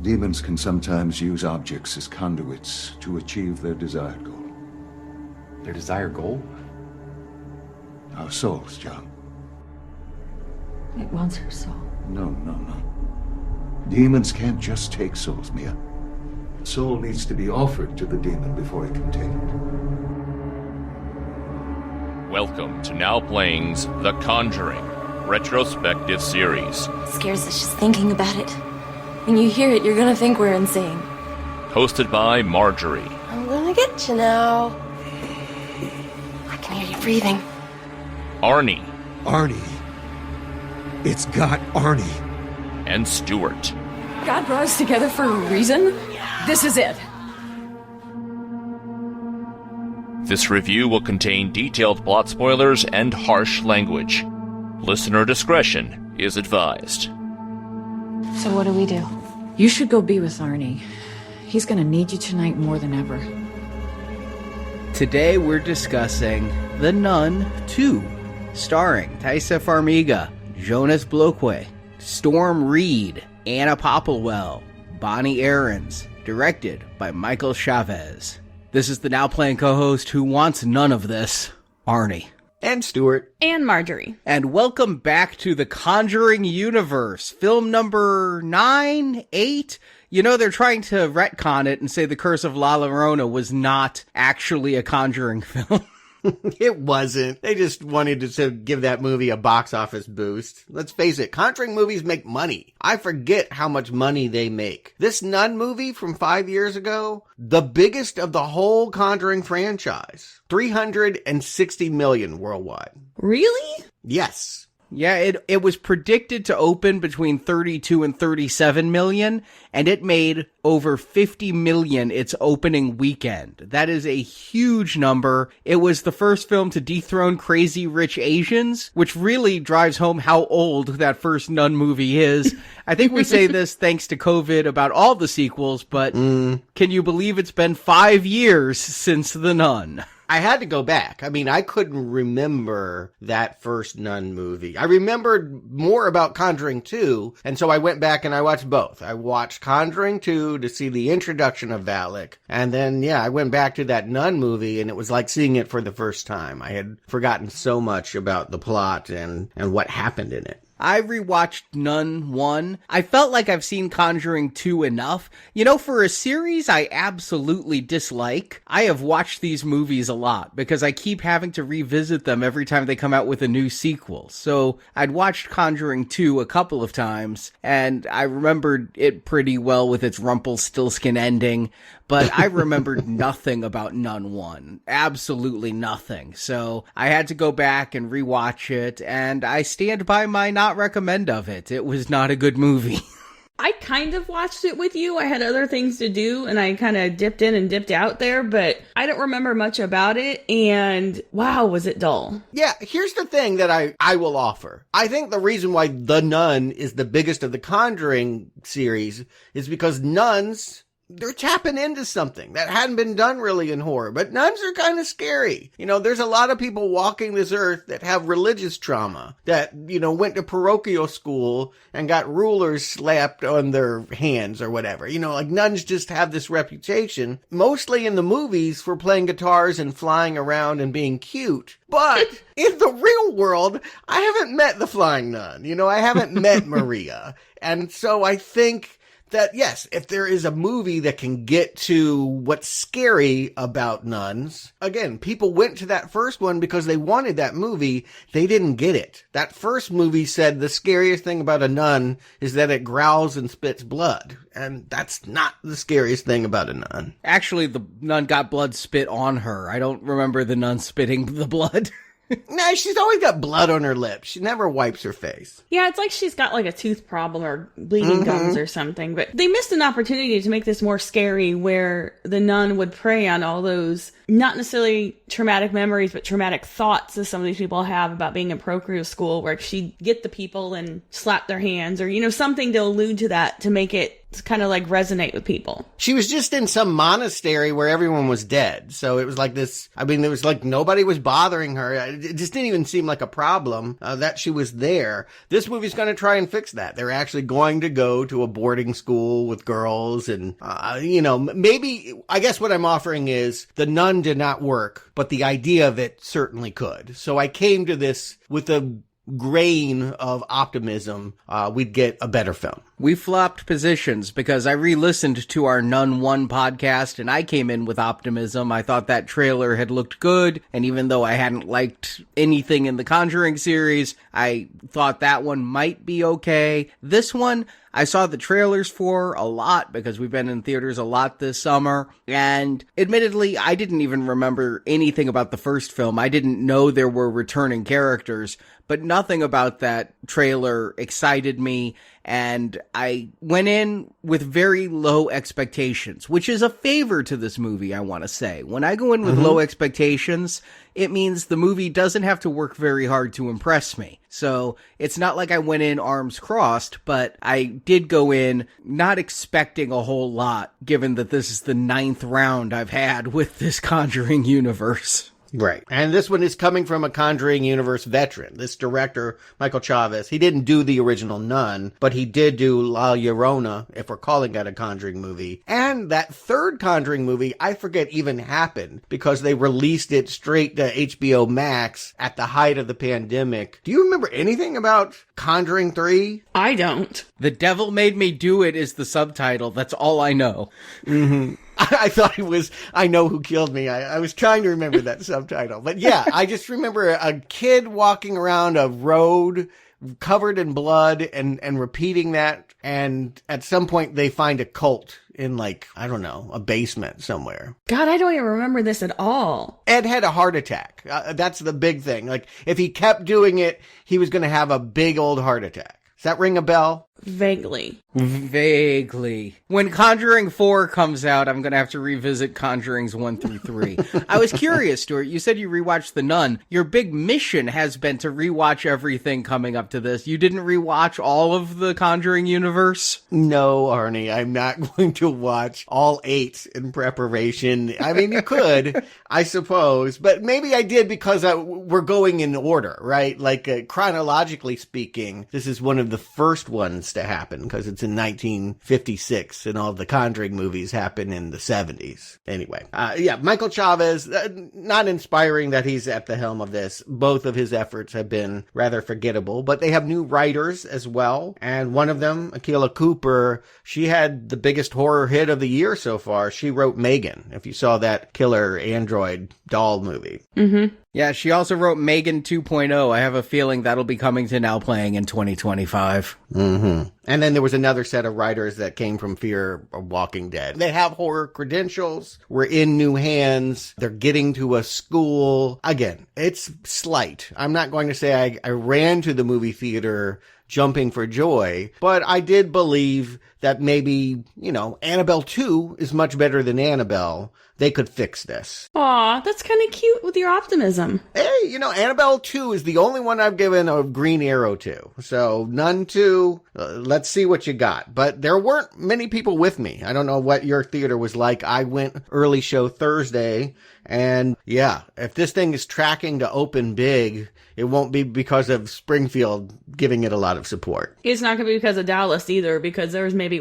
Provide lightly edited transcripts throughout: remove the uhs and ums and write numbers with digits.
Demons can sometimes use objects as conduits to achieve their desired goal. Their desired goal? Our souls, John. It wants her soul. No. Demons can't just take souls, Mia. Soul needs to be offered to the demon before it can take it. Welcome to Now Playing's The Conjuring Retrospective Series. It scares us just thinking about it. When you hear it, you're gonna think we're insane. Hosted by Marjorie. I'm gonna get you now. I can hear you breathing. Arnie. Arnie. It's got Arnie. And Stuart. God brought us together for a reason? This is it. This review will contain detailed plot spoilers and harsh language. Listener discretion is advised. So what do we do? You should go be with Arnie. He's gonna need you tonight more than ever. Today we're discussing The Nun II, starring Taissa Farmiga, Jonas Bloquet, Storm Reid, Anna Popplewell, Bonnie Aarons, directed by Michael Chavez. This is the Now Playing co-host who wants none of this, Arnie. And Stuart. And Marjorie. And welcome back to the Conjuring Universe, film number 9, 8. You know, they're trying to retcon it and say The Curse of La Llorona was not actually a Conjuring film. It wasn't. They just wanted to give that movie a box office boost. Let's face it, Conjuring movies make money. I forget how much money they make. This Nun movie from 5 years ago, the biggest of the whole Conjuring franchise. $360 million worldwide. Really? Yes. Yeah, it was predicted to open between 32 and 37 million, and it made over 50 million its opening weekend. That is a huge number. It was the first film to dethrone Crazy Rich Asians, which really drives home how old that first Nun movie is. I think we say this thanks to COVID about all the sequels, but can you believe it's been 5 years since The Nun? I had to go back. I mean, I couldn't remember that first Nun movie. I remembered more about Conjuring 2, and so I went back and I watched both. I watched Conjuring 2 to see the introduction of Valak, and then, I went back to that Nun movie, and it was like seeing it for the first time. I had forgotten so much about the plot and what happened in it. I rewatched Nun 1. I felt like I've seen Conjuring 2 enough. You know, for a series I absolutely dislike, I have watched these movies a lot because I keep having to revisit them every time they come out with a new sequel. So I'd watched Conjuring 2 a couple of times, and I remembered it pretty well with its Rumpelstiltskin ending, but I remembered nothing about Nun 1. Absolutely nothing. So I had to go back and rewatch it, and I stand by my not recommend of it. It was not a good movie. I kind of watched it with you. I had other things to do, and I kind of dipped in and dipped out there, but I don't remember much about it, and wow, was it dull. Yeah, here's the thing that I will offer. I think the reason why The Nun is the biggest of the Conjuring series is because nuns, they're tapping into something that hadn't been done really in horror, but nuns are kind of scary. You know, there's a lot of people walking this earth that have religious trauma, that, went to parochial school and got rulers slapped on their hands or whatever. Like nuns just have this reputation, mostly in the movies, for playing guitars and flying around and being cute. But in the real world, I haven't met the flying nun. I haven't met Maria. And so I think that, yes, if there is a movie that can get to what's scary about nuns, again, people went to that first one because they wanted that movie. They didn't get it. That first movie said the scariest thing about a nun is that it growls and spits blood. And that's not the scariest thing about a nun. Actually, the nun got blood spit on her. I don't remember the nun spitting the blood. No, she's always got blood on her lips. She never wipes her face. Yeah, it's like she's got like a tooth problem or bleeding gums or something. But they missed an opportunity to make this more scary, where the nun would prey on all those, not necessarily traumatic memories, but traumatic thoughts that some of these people have about being in parochial school, where she'd get the people and slap their hands or, something to allude to that, to make it kind of like resonate with people. She was just in some monastery where everyone was dead. So it was like this, I mean, it was like nobody was bothering her. It just didn't even seem like a problem that she was there. This movie's going to try and fix that. They're actually going to go to a boarding school with girls and, maybe, I guess what I'm offering is the Nun did not work, but the idea of it certainly could. So I came to this with a grain of optimism, we'd get a better film. We flopped positions because I re-listened to our Nun 1 podcast and I came in with optimism. I thought that trailer had looked good, and even though I hadn't liked anything in the Conjuring series, I thought that one might be okay. This one, I saw the trailers for a lot because we've been in theaters a lot this summer, and admittedly, I didn't even remember anything about the first film. I didn't know there were returning characters, but nothing about that trailer excited me, and I went in with very low expectations, which is a favor to this movie, I want to say. When I go in with low expectations, it means the movie doesn't have to work very hard to impress me. So it's not like I went in arms crossed, but I did go in not expecting a whole lot, given that this is the 9th round I've had with this Conjuring universe. Right. And this one is coming from a Conjuring Universe veteran. This director, Michael Chavez, he didn't do the original Nun, but he did do La Llorona, if we're calling that a Conjuring movie. And that third Conjuring movie, I forget even happened because they released it straight to HBO Max at the height of the pandemic. Do you remember anything about Conjuring 3? I don't. The Devil Made Me Do It is the subtitle. That's all I know. Mm-hmm. I thought it was, I Know Who Killed Me. I was trying to remember that subtitle. But yeah, I just remember a kid walking around a road covered in blood and repeating that. And at some point they find a cult in a basement somewhere. God, I don't even remember this at all. Ed had a heart attack. That's the big thing. If he kept doing it, he was going to have a big old heart attack. Does that ring a bell? Vaguely. When Conjuring 4 comes out, I'm going to have to revisit Conjurings 1 through 3. I was curious, Stuart. You said you rewatched The Nun. Your big mission has been to rewatch everything coming up to this. You didn't rewatch all of the Conjuring universe? No, Arnie. I'm not going to watch all 8 in preparation. I mean, you could, I suppose. But maybe I did because we're going in order, right? Chronologically speaking, this is one of the first ones to happen because it's in 1956 and all the Conjuring movies happen in the 70s. Anyway, Michael Chavez, not inspiring that he's at the helm of this. Both of his efforts have been rather forgettable, but they have new writers as well. And one of them, Akilah Cooper, she had the biggest horror hit of the year so far. She wrote Megan, if you saw that killer android doll movie. Mm-hmm. Yeah, she also wrote Megan 2.0. I have a feeling that'll be coming to Now Playing in 2025. Mm-hmm. And then there was another set of writers that came from Fear of Walking Dead. They have horror credentials. We're in new hands. They're getting to a school. Again, it's slight. I'm not going to say I ran to the movie theater jumping for joy, but I did believe that maybe, Annabelle 2 is much better than Annabelle. They could fix this. Aw, that's kind of cute with your optimism. Hey, Annabelle 2 is the only one I've given a green arrow to. So, Nun 2, let's see what you got. But there weren't many people with me. I don't know what your theater was like. I went early show Thursday. And yeah, if this thing is tracking to open big, it won't be because of Springfield giving it a lot of support. It's not going to be because of Dallas either, because there was maybe,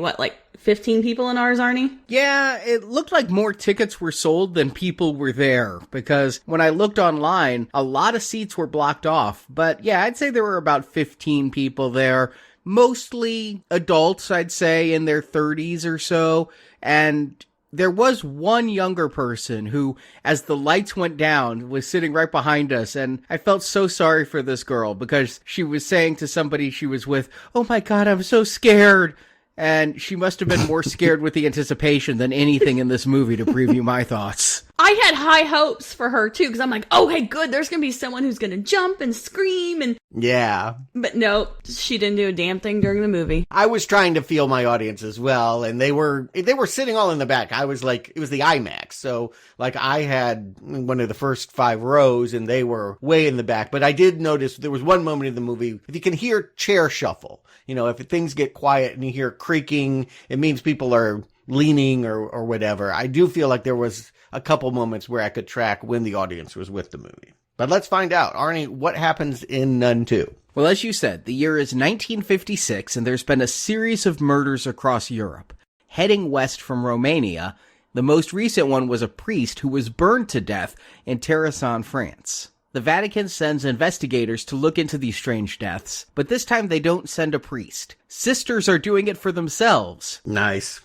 15 people in ours, Arnie? Yeah, it looked like more tickets were sold than people were there, because when I looked online, a lot of seats were blocked off. But yeah, I'd say there were about 15 people there, mostly adults, I'd say, in their 30s or so, and there was one younger person who, as the lights went down, was sitting right behind us, and I felt so sorry for this girl because she was saying to somebody she was with, "Oh my God, I'm so scared." And she must have been more scared with the anticipation than anything in this movie to preview my thoughts. I I had high hopes for her too, because I'm like, okay, good, there's gonna be someone who's gonna jump and scream and Yeah. but no, she didn't do a damn thing during the movie. I was trying to feel my audience as well, and they were sitting all in the back. I was like, it was the IMAX, so like I had one of the first 5 rows, and they were way in the back. But I did notice there was one moment in the movie, if you can hear chair shuffle, if things get quiet and you hear creaking, it means people are leaning or whatever. I do feel like there was a couple moments where I could track when the audience was with the movie. But let's find out. Arnie, what happens in Nun 2? Well, as you said, the year is 1956, and there's been a series of murders across Europe. Heading west from Romania, the most recent one was a priest who was burned to death in Taissa, France. The Vatican sends investigators to look into these strange deaths, but this time they don't send a priest. Sisters are doing it for themselves. Nice.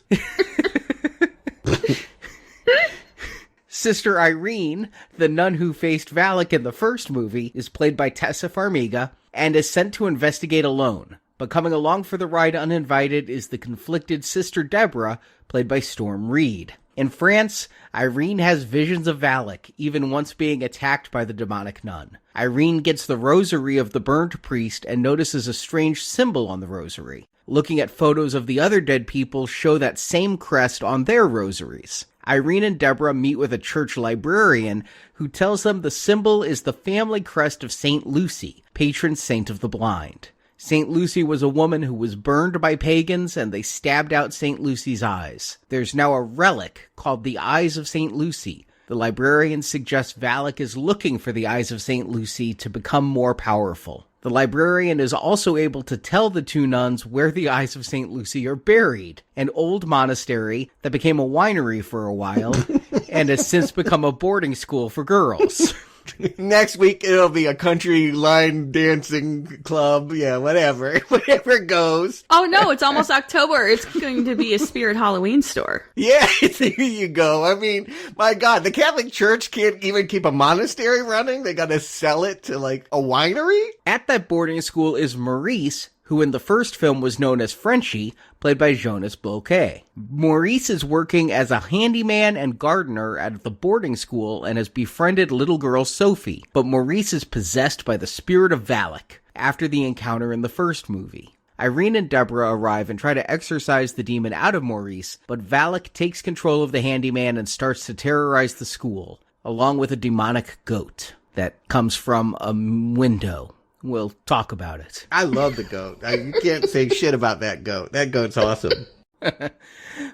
Sister Irene, the nun who faced Valak in the first movie, is played by Taissa Farmiga and is sent to investigate alone. But coming along for the ride uninvited is the conflicted Sister Deborah, played by Storm Reid. In France, Irene has visions of Valak, even once being attacked by the demonic nun. Irene gets the rosary of the burned priest and notices a strange symbol on the rosary. Looking at photos of the other dead people show that same crest on their rosaries. Irene and Deborah meet with a church librarian who tells them the symbol is the family crest of St. Lucy, patron saint of the blind. St. Lucy was a woman who was burned by pagans, and they stabbed out St. Lucy's eyes. There's now a relic called the Eyes of St. Lucy. The librarian suggests Valak is looking for the Eyes of St. Lucy to become more powerful. The librarian is also able to tell the 2 nuns where the Eyes of St. Lucy are buried, an old monastery that became a winery for a while and has since become a boarding school for girls. Next week, it'll be a country line dancing club. Yeah, whatever. Whatever goes. Oh no, it's almost October. It's going to be a Spirit Halloween store. Yeah, there you go. I mean, my God, the Catholic Church can't even keep a monastery running. They gotta sell it to, like, a winery? At that boarding school is Maurice, who in the first film was known as Frenchie, played by Jonas Bouquet. Maurice is working as a handyman and gardener at the boarding school and has befriended little girl Sophie, but Maurice is possessed by the spirit of Valak after the encounter in the first movie. Irene and Deborah arrive and try to exorcise the demon out of Maurice, but Valak takes control of the handyman and starts to terrorize the school, along with a demonic goat that comes from a window. We'll talk about it. I love the goat. You can't say shit about that goat. That goat's awesome.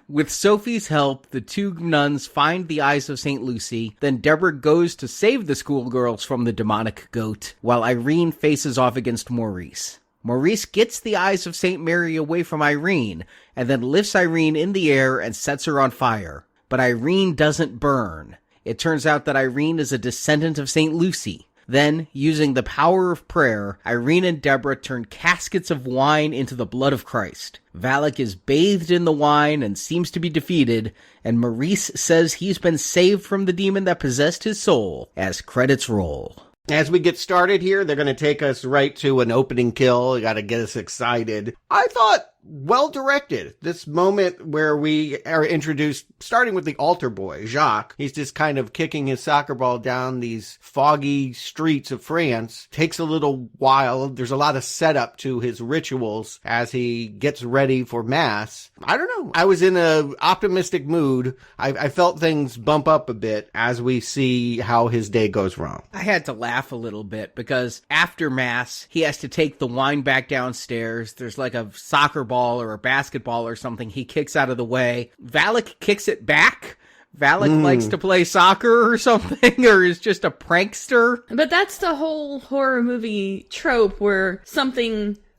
With Sophie's help, the 2 nuns find the Eyes of St. Lucy. Then Deborah goes to save the schoolgirls from the demonic goat, while Irene faces off against Maurice. Maurice gets the Eyes of St. Mary away from Irene, and then lifts Irene in the air and sets her on fire. But Irene doesn't burn. It turns out that Irene is a descendant of St. Lucy. Then, using the power of prayer, Irene and Deborah turn caskets of wine into the blood of Christ. Valak is bathed in the wine and seems to be defeated, and Maurice says he's been saved from the demon that possessed his soul, as credits roll. As we get started here, they're going to take us right to an opening kill. You got to get us excited. I thought, well directed. This moment where we are introduced, starting with the altar boy, Jacques. He's just kind of kicking his soccer ball down these foggy streets of France. Takes a little while. There's a lot of setup to his rituals as he gets ready for mass. I don't know. I was in an optimistic mood. I felt things bump up a bit as we see how his day goes wrong. I had to laugh a little bit because after mass, he has to take the wine back downstairs. There's like a soccer ball or a basketball or something he kicks out of the way. Valak kicks it back. Valak likes to play soccer or something, or is just a prankster. But that's the whole horror movie trope where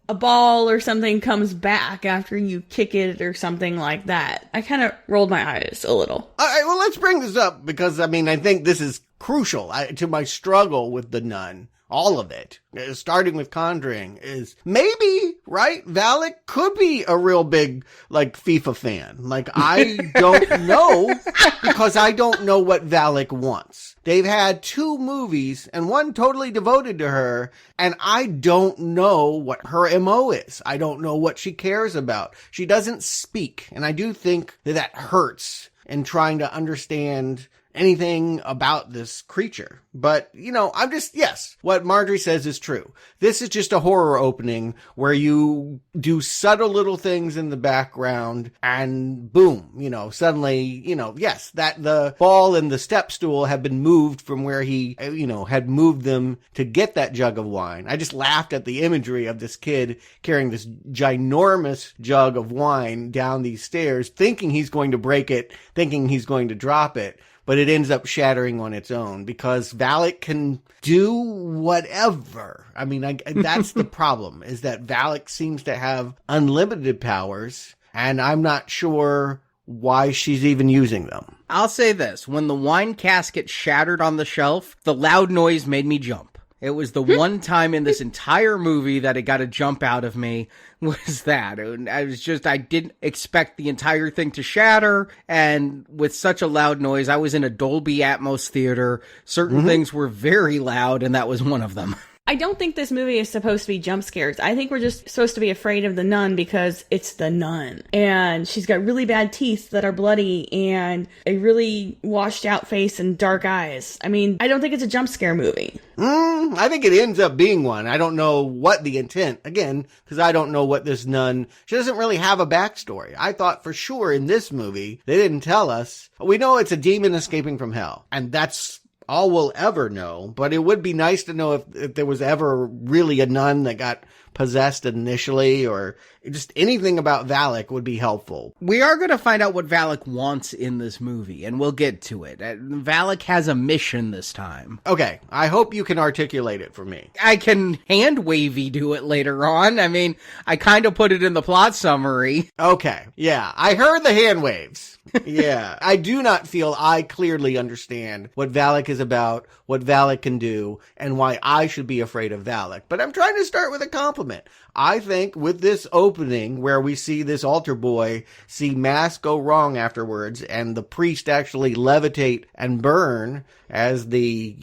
a ball or something comes back after you kick it or something like that. I kind of rolled my eyes a little. All right, well, let's bring this up because, I think this is crucial to my struggle with the nun. All of it, starting with Conjuring, is maybe, right? Valak could be a real big, FIFA fan. I don't know, because I don't know what Valak wants. They've had 2 movies, and one totally devoted to her, and I don't know what her MO is. I don't know what she cares about. She doesn't speak, and I do think that hurts in trying to understand anything about this creature. But, I'm just, yes, what Marjorie says is true. This is just a horror opening where you do subtle little things in the background and boom, suddenly, yes, that the ball and the step stool have been moved from where he, had moved them to get that jug of wine. I just laughed at the imagery of this kid carrying this ginormous jug of wine down these stairs, thinking he's going to break it, thinking he's going to drop it. But it ends up shattering on its own because Valak can do whatever. I mean, that's the problem, is that Valak seems to have unlimited powers, and I'm not sure why she's even using them. I'll say this. When the wine casket shattered on the shelf, the loud noise made me jump. It was the one time in this entire movie that it got a jump out of me, was that. I didn't expect the entire thing to shatter, and with such a loud noise, I was in a Dolby Atmos theater. Certain things were very loud, and that was one of them. I don't think this movie is supposed to be jump scares. I think we're just supposed to be afraid of the nun because it's the nun. And she's got really bad teeth that are bloody and a really washed out face and dark eyes. I mean, I don't think it's a jump scare movie. I think it ends up being one. I don't know what the intent, again, because I don't know what this nun, she doesn't really have a backstory. I thought for sure in this movie, they didn't tell us. We know it's a demon escaping from hell, and that's all we'll ever know, but it would be nice to know if there was ever really a nun that got possessed initially, or just anything about Valak would be helpful. We are going to find out what Valak wants in this movie, and we'll get to it. Valak has a mission this time. Okay, I hope you can articulate it for me. I can hand-wavy do it later on. I mean, I kind of put it in the plot summary. Okay, yeah, I heard the hand waves. Yeah, I do not feel I clearly understand what Valak is about, what Valak can do, and why I should be afraid of Valak. But I'm trying to start with a compliment. I think with this opening where we see this altar boy see mass go wrong afterwards and the priest actually levitate and burn as the,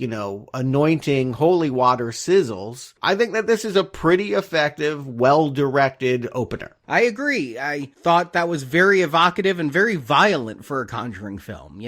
anointing holy water sizzles, I think that this is a pretty effective, well-directed opener. I agree. I thought that was very evocative and very violent for a Conjuring film.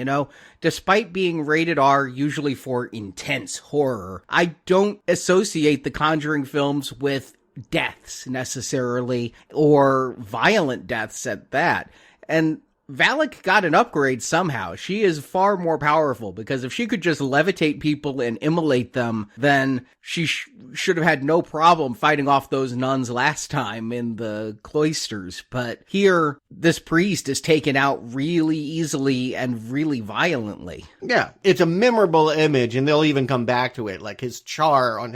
Despite being rated R, usually for intense horror, I don't associate the Conjuring films with deaths necessarily, or violent deaths at that. And Valak got an upgrade somehow. She is far more powerful, because if she could just levitate people and immolate them, then she should have had no problem fighting off those nuns last time in the cloisters. But here, this priest is taken out really easily and really violently. Yeah, it's a memorable image, and they'll even come back to it. Like his char on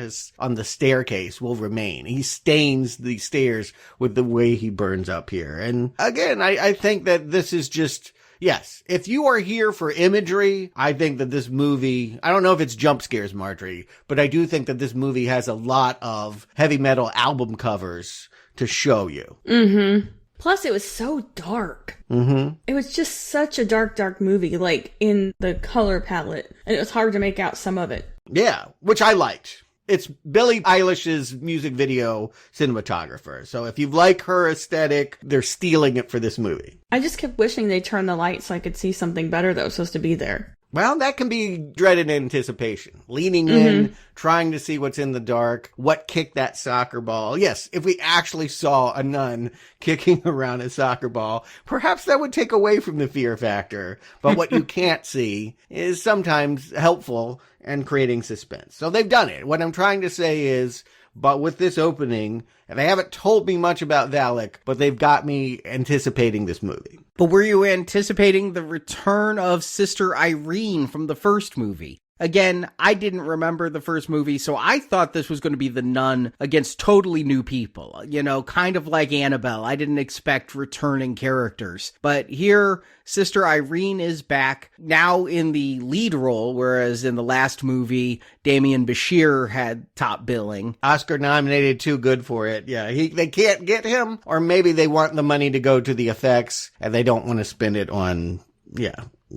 the staircase will remain. He stains the stairs with the way he burns up here. And again, I think that this is just, yes, if you are here for imagery, I think that this movie, I don't know if it's jump scares, Marjorie, but I do think that this movie has a lot of heavy metal album covers to show you. Mm-hmm. Plus, it was so dark. Mm-hmm. It was just such a dark movie, like in the color palette, and it was hard to make out some of it. Yeah, which I liked. It's Billie Eilish's music video cinematographer. So if you like her aesthetic, they're stealing it for this movie. I just kept wishing they'd turn the light so I could see something better that was supposed to be there. Well, that can be dreaded anticipation. Leaning in, trying to see what's in the dark, what kicked that soccer ball. Yes, if we actually saw a nun kicking around a soccer ball, perhaps that would take away from the fear factor. But what you can't see is sometimes helpful and creating suspense. So they've done it. What I'm trying to say is, but with this opening, and they haven't told me much about Valak, but they've got me anticipating this movie. But were you anticipating the return of Sister Irene from the first movie? Again, I didn't remember the first movie, so I thought this was going to be the nun against totally new people. Kind of like Annabelle. I didn't expect returning characters. But here, Sister Irene is back, now in the lead role, whereas in the last movie, Damian Bashir had top billing. Oscar nominated, too good for it. Yeah, they can't get him, or maybe they want the money to go to the effects, and they don't want to spend it on,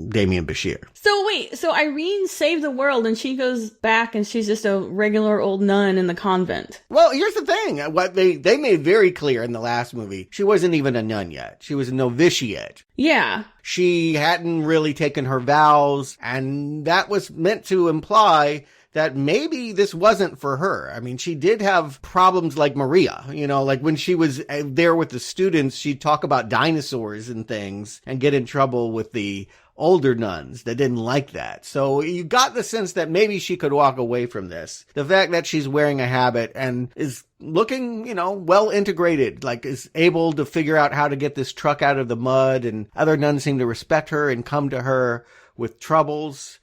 Damien Bashir. So wait, so Irene saved the world and she goes back and she's just a regular old nun in the convent. Well, here's the thing. What they made very clear in the last movie, she wasn't even a nun yet. She was a novitiate. Yeah. She hadn't really taken her vows, and that was meant to imply that maybe this wasn't for her. I mean, she did have problems like Maria, like when she was there with the students, she'd talk about dinosaurs and things and get in trouble with the older nuns that didn't like that. So you got the sense that maybe she could walk away from this. The fact that she's wearing a habit and is looking, well integrated, like is able to figure out how to get this truck out of the mud, and other nuns seem to respect her and come to her with troubles.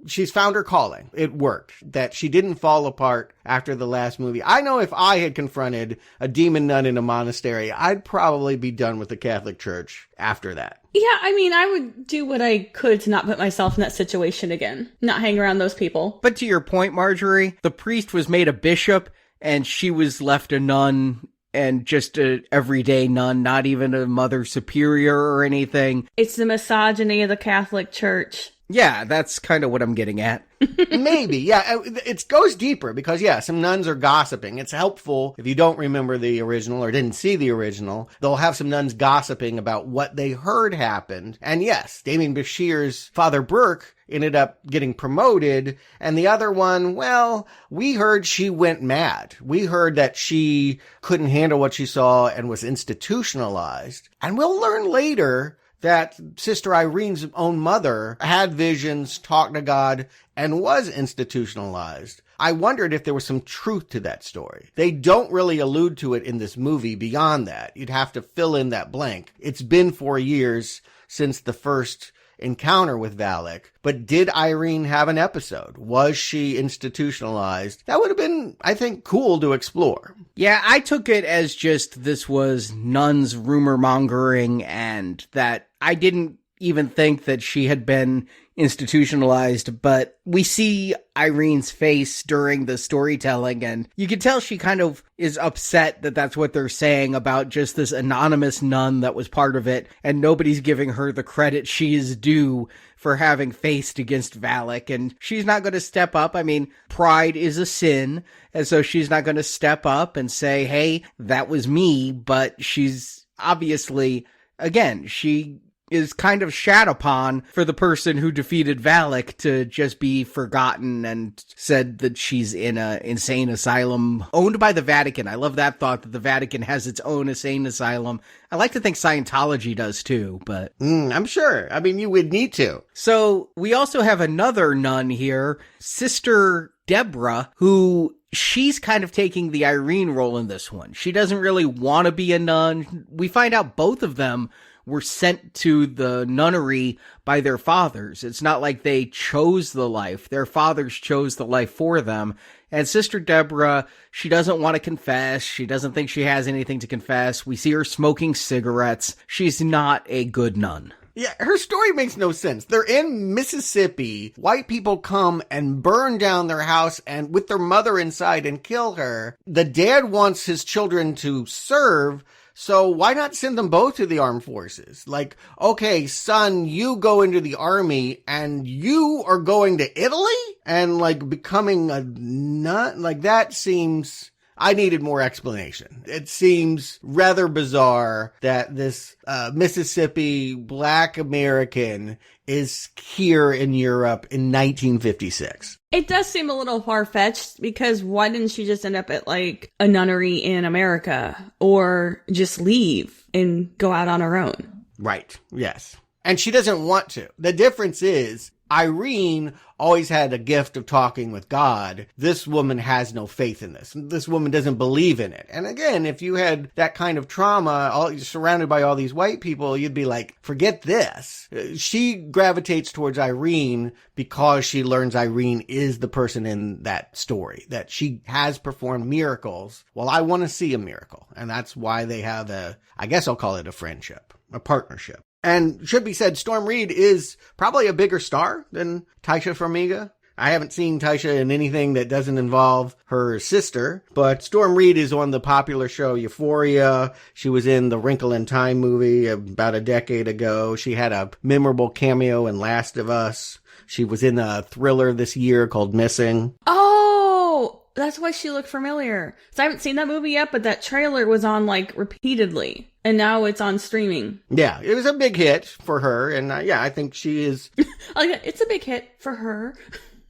She's found her calling. It worked. That she didn't fall apart after the last movie. I know if I had confronted a demon nun in a monastery, I'd probably be done with the Catholic Church after that. Yeah, I mean, I would do what I could to not put myself in that situation again. Not hang around those people. But to your point, Marjorie, the priest was made a bishop and she was left a nun and just a everyday nun, not even a mother superior or anything. It's the misogyny of the Catholic Church. Yeah, that's kind of what I'm getting at. Maybe, yeah. It goes deeper because, yeah, some nuns are gossiping. It's helpful if you don't remember the original or didn't see the original. They'll have some nuns gossiping about what they heard happened. And yes, Damien Bashir's Father Burke ended up getting promoted. And the other one, well, we heard she went mad. We heard that she couldn't handle what she saw and was institutionalized. And we'll learn later that Sister Irene's own mother had visions, talked to God, and was institutionalized. I wondered if there was some truth to that story. They don't really allude to it in this movie beyond that. You'd have to fill in that blank. It's been 4 years since the first encounter with Valak, but did Irene have an episode? Was she institutionalized? That would have been, I think, cool to explore. Yeah, I took it as just this was nuns rumor mongering, and that I didn't even think that she had been institutionalized, but we see Irene's face during the storytelling, and you can tell she kind of is upset that that's what they're saying about just this anonymous nun that was part of it, and nobody's giving her the credit she is due for having faced against Valak, and she's not going to step up. I mean, pride is a sin, and so she's not going to step up and say, hey, that was me, but she's obviously, again, she is kind of shat upon for the person who defeated Valak to just be forgotten and said that she's in a insane asylum owned by the Vatican. I love that thought that the Vatican has its own insane asylum. I like to think Scientology does too, but I'm sure. I mean, you would need to. So we also have another nun here, Sister Deborah, who she's kind of taking the Irene role in this one. She doesn't really want to be a nun. We find out both of them were sent to the nunnery by their fathers. It's not like they chose the life. Their fathers chose the life for them. And Sister Deborah, she doesn't want to confess. She doesn't think she has anything to confess. We see her smoking cigarettes. She's not a good nun. Yeah, her story makes no sense. They're in Mississippi. White people come and burn down their house and with their mother inside and kill her. The dad wants his children to serve, so why not send them both to the armed forces? Like, okay, son, you go into the army and you are going to Italy and like becoming a nun? Like that seems, I needed more explanation. It seems rather bizarre that this Mississippi Black American is here in Europe in 1956. It does seem a little far-fetched because why didn't she just end up at like a nunnery in America or just leave and go out on her own? Right. Yes. And she doesn't want to. The difference is Irene always had a gift of talking with God. This woman has no faith in this. This woman doesn't believe in it. And again, if you had that kind of trauma, surrounded by all these white people, you'd be like, forget this. She gravitates towards Irene because she learns Irene is the person in that story, that she has performed miracles. Well, I want to see a miracle. And that's why they have I guess I'll call it a friendship, a partnership. And should be said, Storm Reid is probably a bigger star than Taissa Farmiga. I haven't seen Taissa in anything that doesn't involve her sister, but Storm Reid is on the popular show Euphoria. She was in the Wrinkle in Time movie about a decade ago. She had a memorable cameo in Last of Us. She was in a thriller this year called Missing. Oh, that's why she looked familiar. So I haven't seen that movie yet, but that trailer was on like repeatedly. And now it's on streaming. Yeah, it was a big hit for her. And I think she is... It's a big hit for her.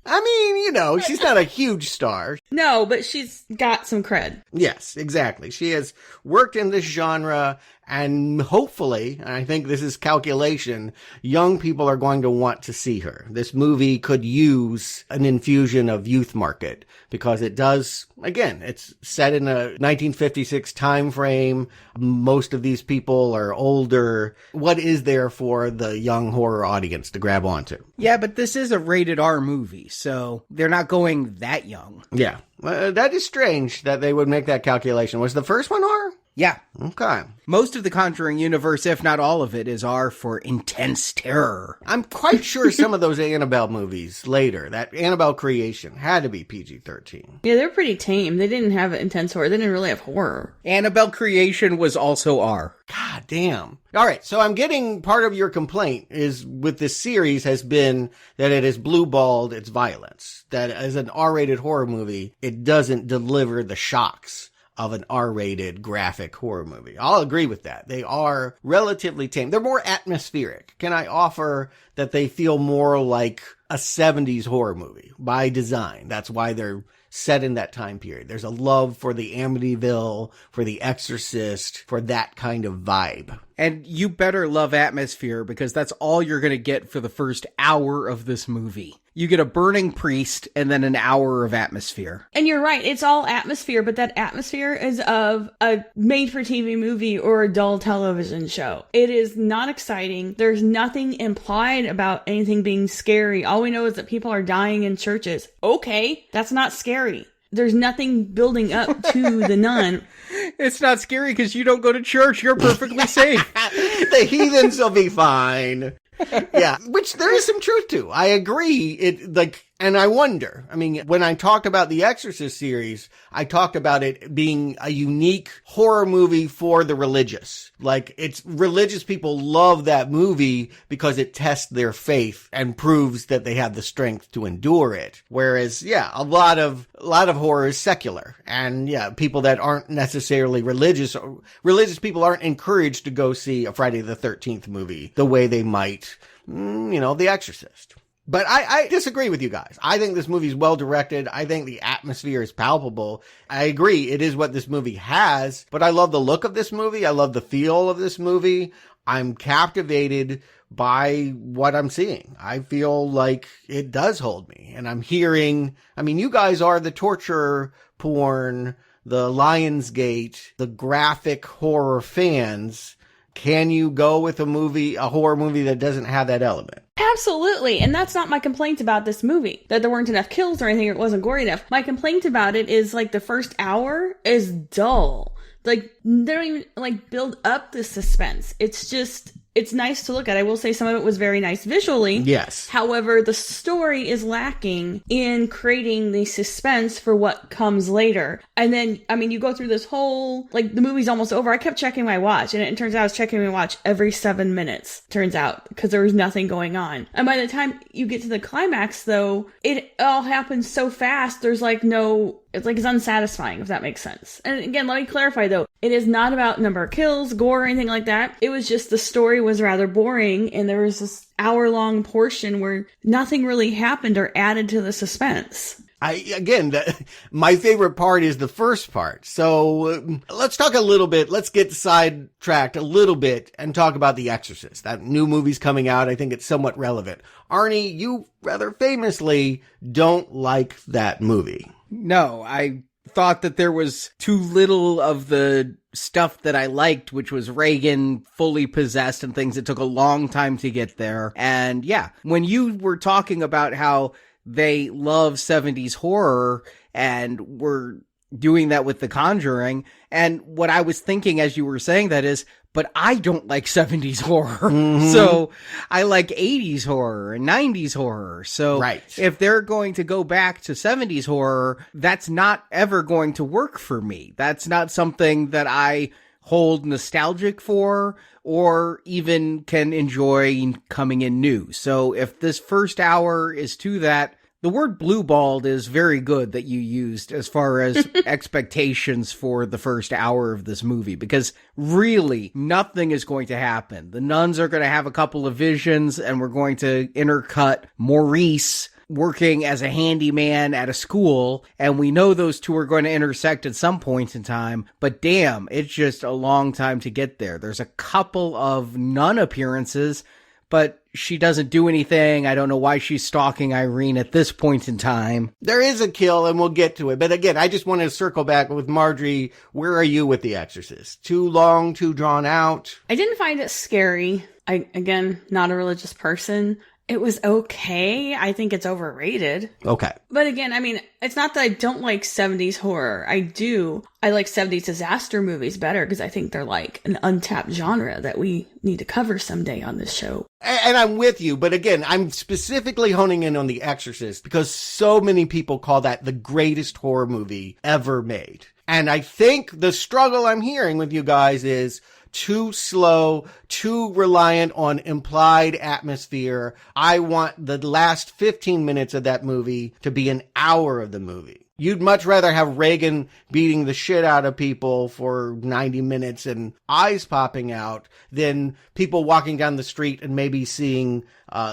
I mean, she's not a huge star. No, but she's got some cred. Yes, exactly. She has worked in this genre, and hopefully, and I think this is calculation, young people are going to want to see her. This movie could use an infusion of youth market, because it does, again, it's set in a 1956 time frame. Most of these people are older. What is there for the young horror audience to grab onto? Yeah, but this is a rated R movie, so they're not going that young. Yeah. That is strange that they would make that calculation. Was the first one R? Yeah. Okay. Most of the Conjuring universe, if not all of it, is R for intense terror. I'm quite sure some of those Annabelle movies later, that Annabelle creation, had to be PG-13. Yeah, they're pretty tame. They didn't have intense horror. They didn't really have horror. Annabelle creation was also R. God damn. All right, so I'm getting part of your complaint is with this series has been that it has blue-balled its violence. That as an R-rated horror movie, it doesn't deliver the shocks of an R-rated graphic horror movie. I'll agree with that. They are relatively tame. They're more atmospheric. Can I offer that they feel more like a 70s horror movie by design? That's why they're set in that time period. There's a love for the Amityville, for The Exorcist, for that kind of vibe. And you better love atmosphere, because that's all you're going to get for the first hour of this movie. You get a burning priest and then an hour of atmosphere. And you're right, it's all atmosphere, but that atmosphere is of a made-for-TV movie or a dull television show. It is not exciting. There's nothing implied about anything being scary. All we know is that people are dying in churches. Okay, that's not scary. There's nothing building up to the nun. It's not scary because you don't go to church. You're perfectly safe. The heathens will be fine. Yeah, which there is some truth to. I agree. And I wonder, when I talked about the Exorcist series, I talked about it being a unique horror movie for the religious. It's religious people love that movie because it tests their faith and proves that they have the strength to endure it. Whereas, a lot of horror is secular. And people that aren't necessarily religious people aren't encouraged to go see a Friday the 13th movie the way they might, The Exorcist. But I disagree with you guys. I think this movie is well directed. I think the atmosphere is palpable. I agree. It is what this movie has, but I love the look of this movie. I love the feel of this movie. I'm captivated by what I'm seeing. I feel like it does hold me. And I'm hearing, you guys are the torture porn, the Lionsgate, the graphic horror fans. Can you go with a horror movie that doesn't have that element? Absolutely. And that's not my complaint about this movie, that there weren't enough kills or anything, or it wasn't gory enough. My complaint about it is the first hour is dull. They don't even build up the suspense. It's nice to look at. I will say some of it was very nice visually. Yes. However, the story is lacking in creating the suspense for what comes later. And then, you go through this whole, the movie's almost over. I kept checking my watch, and it turns out I was checking my watch every 7 minutes, turns out, because there was nothing going on. And by the time you get to the climax, though, it all happens so fast, there's it's unsatisfying, if that makes sense. And again, let me clarify, though. It is not about number of kills, gore, or anything like that. It was just the story was rather boring, and there was this hour-long portion where nothing really happened or added to the suspense. My favorite part is the first part. So let's talk a little bit. Let's get sidetracked a little bit and talk about The Exorcist. That new movie's coming out. I think it's somewhat relevant. Arnie, you rather famously don't like that movie. No, I thought that there was too little of the stuff that I liked, which was Reagan fully possessed and things that took a long time to get there. And when you were talking about how they love 70s horror and were doing that with The Conjuring. And what I was thinking as you were saying that is, but I don't like 70s horror. So I like 80s horror and 90s horror. So if they're going to go back to 70s horror, that's not ever going to work for me. That's not something that I hold nostalgic for or even can enjoy coming in new. So if this first hour is to that, the word blueballed is very good that you used as far as expectations for the first hour of this movie, because really nothing is going to happen. The nuns are going to have a couple of visions, and we're going to intercut Maurice working as a handyman at a school, and we know those two are going to intersect at some point in time, but damn, it's just a long time to get there. There's a couple of nun appearances, but she doesn't do anything. I don't know why she's stalking Irene at this point in time. There is a kill, and we'll get to it. But again, I just wanted to circle back with Marjorie. Where are you with The Exorcist? Too long, too drawn out? I didn't find it scary. Again, not a religious person. It was okay. I think it's overrated. Okay. But again, I mean, it's not that I don't like 70s horror. I do. I like 70s disaster movies better because I think they're like an untapped genre that we need to cover someday on this show. And I'm with you. But again, I'm specifically honing in on The Exorcist because so many people call that the greatest horror movie ever made. And I think the struggle I'm hearing with you guys is too slow, too reliant on implied atmosphere. I want the last 15 minutes of that movie to be an hour of the movie. You'd much rather have Reagan beating the shit out of people for 90 minutes and eyes popping out than people walking down the street and maybe seeing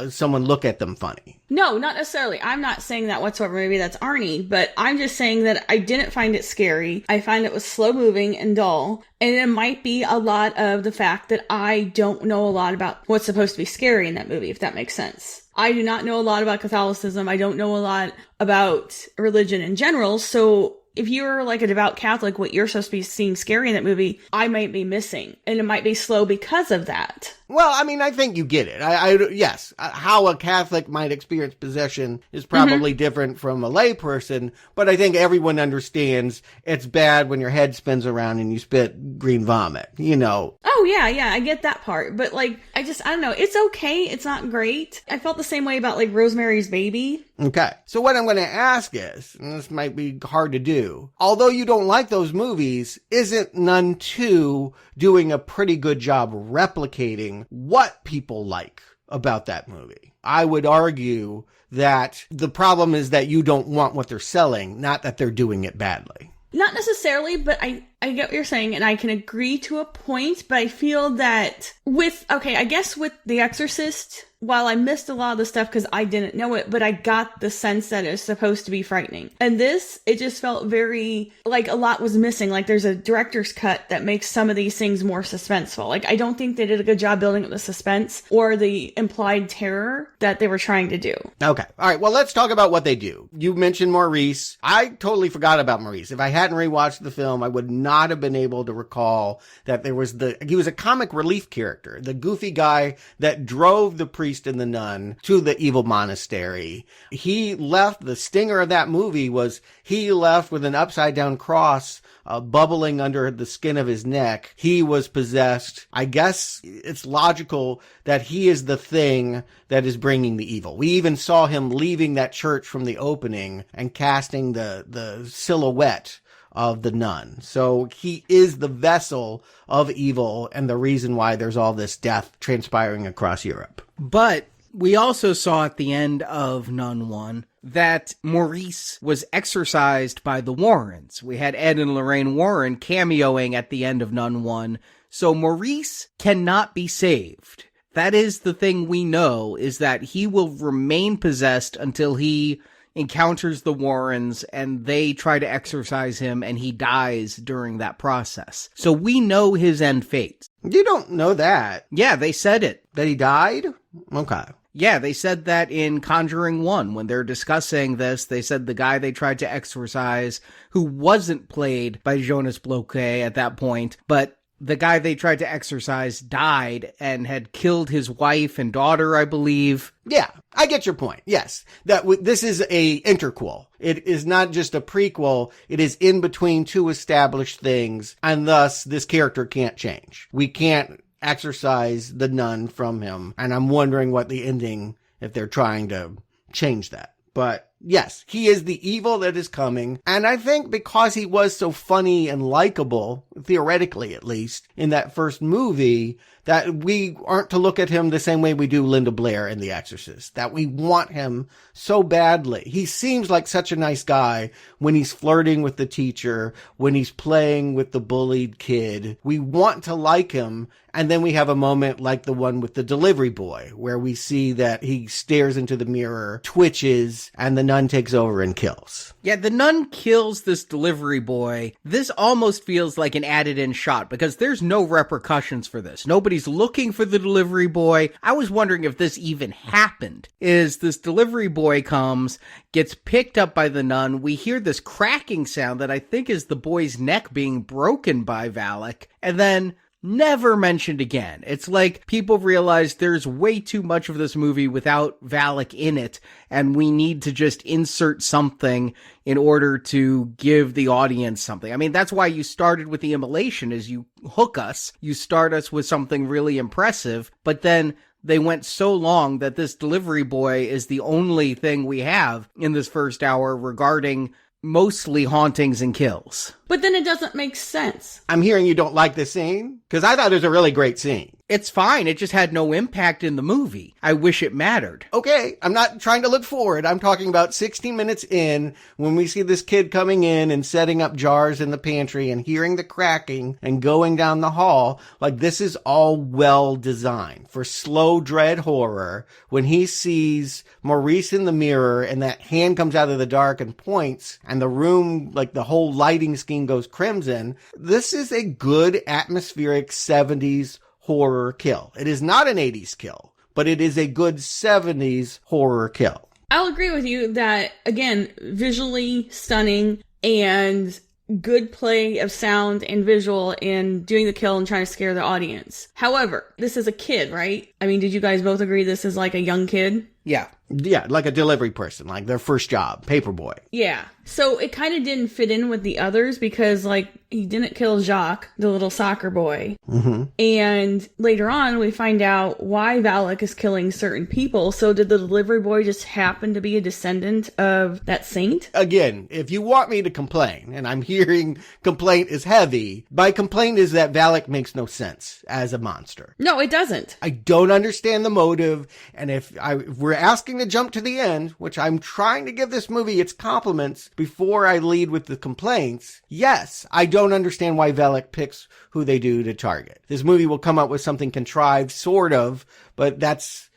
someone look at them funny. No, not necessarily. I'm not saying that whatsoever. Maybe that's Arnie, but I'm just saying that I didn't find it scary. I find it was slow moving and dull. And it might be a lot of the fact that I don't know a lot about what's supposed to be scary in that movie, if that makes sense. I do not know a lot about Catholicism. I don't know a lot about religion in general. So if you're like a devout Catholic, what you're supposed to be seeing scary in that movie, I might be missing. And it might be slow because of that. Well, I mean, I think you get it. Yes, how a Catholic might experience possession is probably different from a lay person, but I think everyone understands it's bad when your head spins around and you spit green vomit, you know. Oh, yeah, I get that part. But, like, I don't know. It's okay. It's not great. I felt the same way about, like, Rosemary's Baby. Okay. So what I'm going to ask is, and this might be hard to do, although you don't like those movies, isn't Nun 2 doing a pretty good job replicating what people like about that movie? I would argue that the problem is that you don't want what they're selling, not that they're doing it badly. Not necessarily, but I get what you're saying, and I can agree to a point, but I feel that with The Exorcist, while I missed a lot of the stuff because I didn't know it, but I got the sense that it was supposed to be frightening. And this, it just felt very, like a lot was missing. Like there's a director's cut that makes some of these things more suspenseful. Like I don't think they did a good job building up the suspense or the implied terror that they were trying to do. Okay. All right. Well, let's talk about what they do. You mentioned Maurice. I totally forgot about Maurice. If I hadn't rewatched the film, I would not have been able to recall that he was a comic relief character, the goofy guy that drove the priest and the nun to the evil monastery. He left, the stinger of that movie was he left with an upside down cross bubbling under the skin of his neck. He was possessed. I guess it's logical that he is the thing that is bringing the evil. We even saw him leaving that church from the opening and casting the silhouette of the nun. So he is the vessel of evil and the reason why there's all this death transpiring across Europe. But we also saw at the end of Nun 1 that Maurice was exorcised by the Warrens. We had Ed and Lorraine Warren cameoing at the end of Nun 1. So Maurice cannot be saved. That is the thing we know, is that he will remain possessed until he encounters the Warrens and they try to exorcise him and he dies during that process. So we know his end fate. You don't know that. Yeah, they said it. That he died? Okay. Yeah, they said that in Conjuring 1 when they're discussing this. They said the guy they tried to exorcise, who wasn't played by Jonas Bloquet at that point, but the guy they tried to exorcise died and had killed his wife and daughter, I believe. Yeah, I get your point. Yes, this is a interquel. It is not just a prequel. It is in between two established things, and thus this character can't change. We can't exorcise the nun from him, and I'm wondering what the ending, if they're trying to change that. But yes, he is the evil that is coming. And I think because he was so funny and likable, theoretically at least, in that first movie, that we aren't to look at him the same way we do Linda Blair in The Exorcist. That we want him so badly. He seems like such a nice guy when he's flirting with the teacher, when he's playing with the bullied kid. We want to like him. And then we have a moment like the one with the delivery boy, where we see that he stares into the mirror, twitches, and the nun takes over and kills. Yeah, the nun kills this delivery boy. This almost feels like an added-in shot, because there's no repercussions for this. Nobody's looking for the delivery boy. I was wondering if this even happened. Is this delivery boy comes, gets picked up by the nun. We hear this cracking sound that I think is the boy's neck being broken by Valak. And then never mentioned again. It's like people realize there's way too much of this movie without Valak in it, and we need to just insert something in order to give the audience something. I mean, that's why you started with the immolation, is you hook us, you start us with something really impressive, but then they went so long that this delivery boy is the only thing we have in this first hour regarding mostly hauntings and kills. But then it doesn't make sense. I'm hearing you don't like the scene? Because I thought it was a really great scene. It's fine. It just had no impact in the movie. I wish it mattered. Okay, I'm not trying to look forward. I'm talking about 16 minutes in, when we see this kid coming in and setting up jars in the pantry and hearing the cracking and going down the hall. Like, this is all well designed for slow dread horror. When he sees Maurice in the mirror and that hand comes out of the dark and points, and the room, like the whole lighting scheme goes crimson. This is a good atmospheric 70s horror kill. It is not an 80s kill, but it is a good 70s horror kill. I'll agree with you that, again, visually stunning and good play of sound and visual in doing the kill and trying to scare the audience. However, this is a kid, right? I mean, did you guys both agree this is like a young kid? Yeah. Yeah, like a delivery person, like their first job, paperboy. Yeah. So it kind of didn't fit in with the others because, like, he didn't kill Jacques, the little soccer boy. Mm-hmm. And later on, we find out why Valak is killing certain people. So did the delivery boy just happen to be a descendant of that saint? Again, if you want me to complain, and I'm hearing complaint is heavy, my complaint is that Valak makes no sense as a monster. No, it doesn't. I don't understand the motive, and if we're asking to jump to the end, which I'm trying to give this movie its compliments before I lead with the complaints, yes, I don't understand why Valak picks who they do to target. This movie will come up with something contrived, sort of, but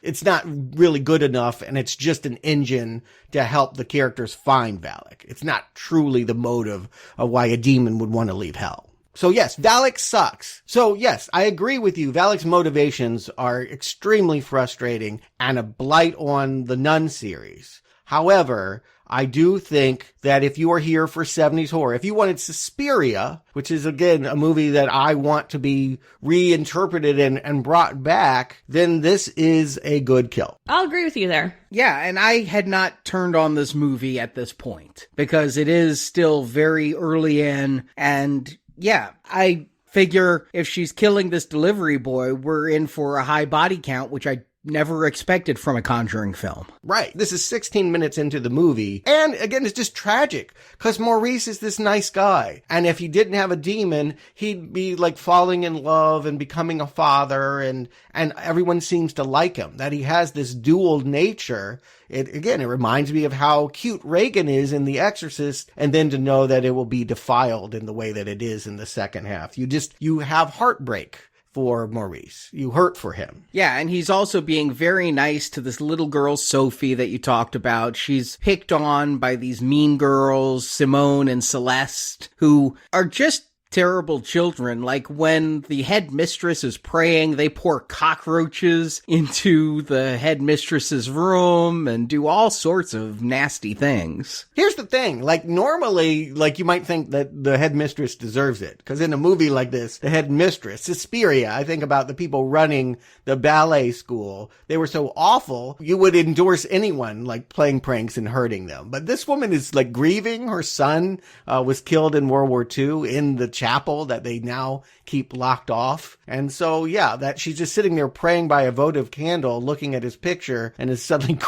it's not really good enough, and it's just an engine to help the characters find Valak. It's not truly the motive of why a demon would want to leave hell. So yes, Valak sucks. So yes, I agree with you. Valak's motivations are extremely frustrating and a blight on the Nun series. However, I do think that if you are here for 70s horror, if you wanted Suspiria, which is again a movie that I want to be reinterpreted and brought back, then this is a good kill. I'll agree with you there. Yeah, and I had not turned on this movie at this point because it is still very early in, and yeah, I figure if she's killing this delivery boy, we're in for a high body count, which I never expected from a Conjuring film. Right. This is 16 minutes into the movie. And again, it's just tragic because Maurice is this nice guy. And if he didn't have a demon, he'd be like falling in love and becoming a father. And everyone seems to like him, that he has this dual nature. It reminds me of how cute Regan is in The Exorcist, and then to know that it will be defiled in the way that it is in the second half. You have heartbreak for Maurice. You hurt for him. Yeah, and he's also being very nice to this little girl, Sophie, that you talked about. She's picked on by these mean girls, Simone and Celeste, who are just terrible children. Like when the headmistress is praying, they pour cockroaches into the headmistress's room and do all sorts of nasty things. Here's the thing, like normally, like you might think that the headmistress deserves it, because in a movie like this, the headmistress, Suspiria, I think about the people running the ballet school, they were so awful, you would endorse anyone like playing pranks and hurting them. But this woman is like grieving. Her son was killed in World War II in the chapel that they now keep locked off. And so, yeah, that she's just sitting there praying by a votive candle, looking at his picture, and is suddenly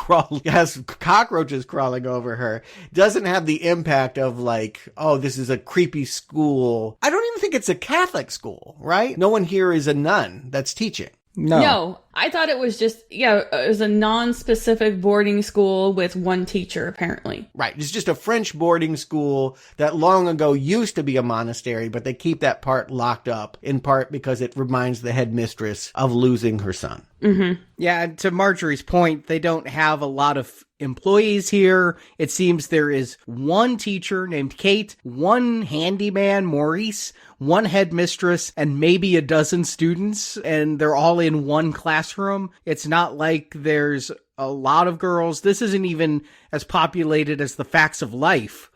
has cockroaches crawling over her. Doesn't have the impact of like, oh, this is a creepy school. I don't even think it's a Catholic school, right? No one here is a nun that's teaching. No, I thought it was just, it was a non-specific boarding school with one teacher, apparently. Right. It's just a French boarding school that long ago used to be a monastery, but they keep that part locked up, in part because it reminds the headmistress of losing her son. Mm-hmm. Yeah, and to Marjorie's point, they don't have a lot of employees here. It seems there is one teacher named Kate, one handyman, Maurice, one headmistress, and maybe a dozen students, and they're all in one classroom. It's not like there's a lot of girls. This isn't even as populated as the Facts of Life.